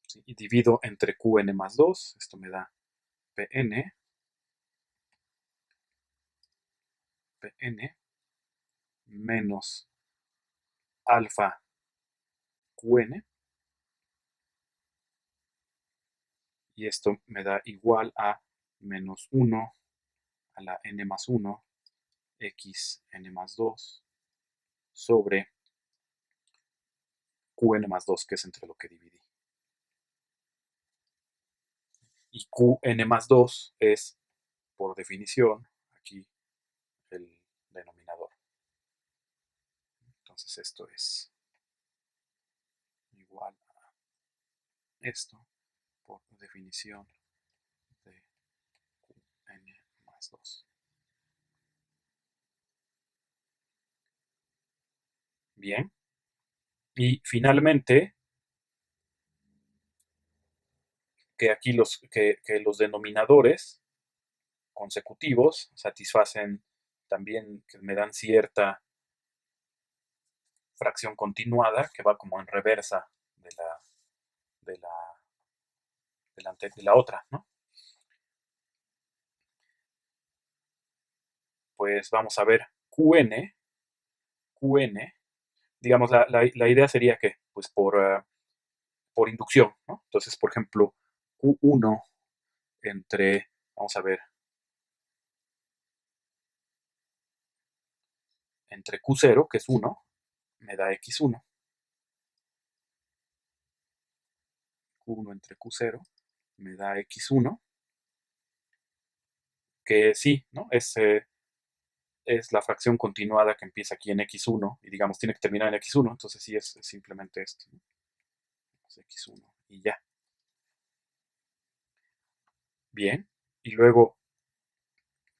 ¿Sí? Y divido entre qn más 2, esto me da pn menos alfa qn, y esto me da igual a menos 1 a la n más 1 xn más 2 sobre qn más 2, que es entre lo que dividí. Y qn más 2 es, por definición, aquí el denominador. Entonces esto es igual a esto, por definición de qn más 2. Bien. Y finalmente, que aquí que los denominadores consecutivos satisfacen también, que me dan cierta fracción continuada que va como en reversa de la otra, ¿no? pues vamos a ver Qn, digamos, la idea sería que, pues por inducción, ¿no? Entonces, por ejemplo, Q1 entre, vamos a ver, entre Q0, que es 1, me da X1. Q1 entre Q0 me da X1, que sí, ¿no? Es la fracción continuada que empieza aquí en X1 y digamos tiene que terminar en X1, entonces sí es simplemente esto, ¿no? Es X1 y ya. Bien. Y luego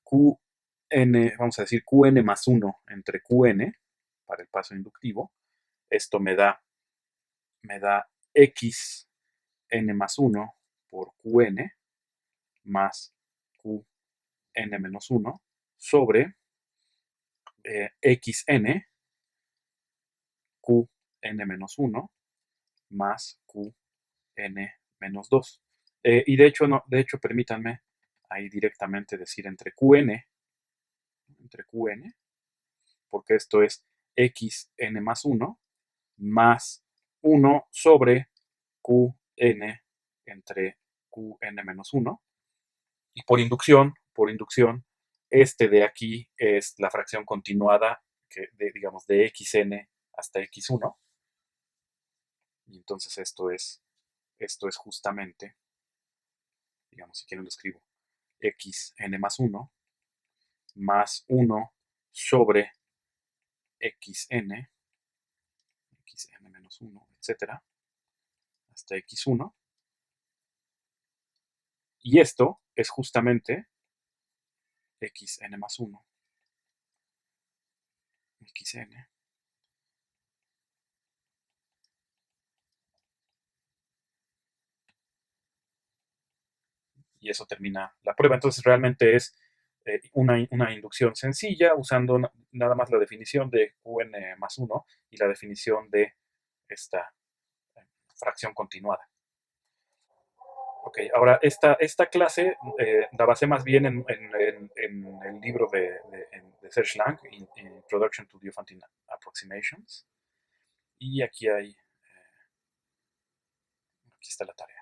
Qn, vamos a decir Qn más 1 entre Qn para el paso inductivo. Esto me da Xn más 1 por Qn más Qn menos 1 sobre Xn Qn menos 1 más Qn menos 2. Y de hecho, no, de hecho, permítanme ahí directamente decir entre Qn, porque esto es Xn más 1 más 1 sobre Qn entre Qn menos 1. Y por inducción, este de aquí es la fracción continuada, digamos, de Xn hasta X1. Y entonces esto es justamente, digamos, si quieren lo escribo, Xn más 1 más 1 sobre Xn, Xn menos 1, etcétera, hasta X1. Y esto es justamente Xn más 1, Xn. Y eso termina la prueba. Entonces realmente es una inducción sencilla usando nada más la definición de Qn más 1 y la definición de esta fracción continuada. Ok, ahora esta clase la basé más bien en el libro de Serge Lang, Introduction to Diophantine Approximations. Y aquí está la tarea.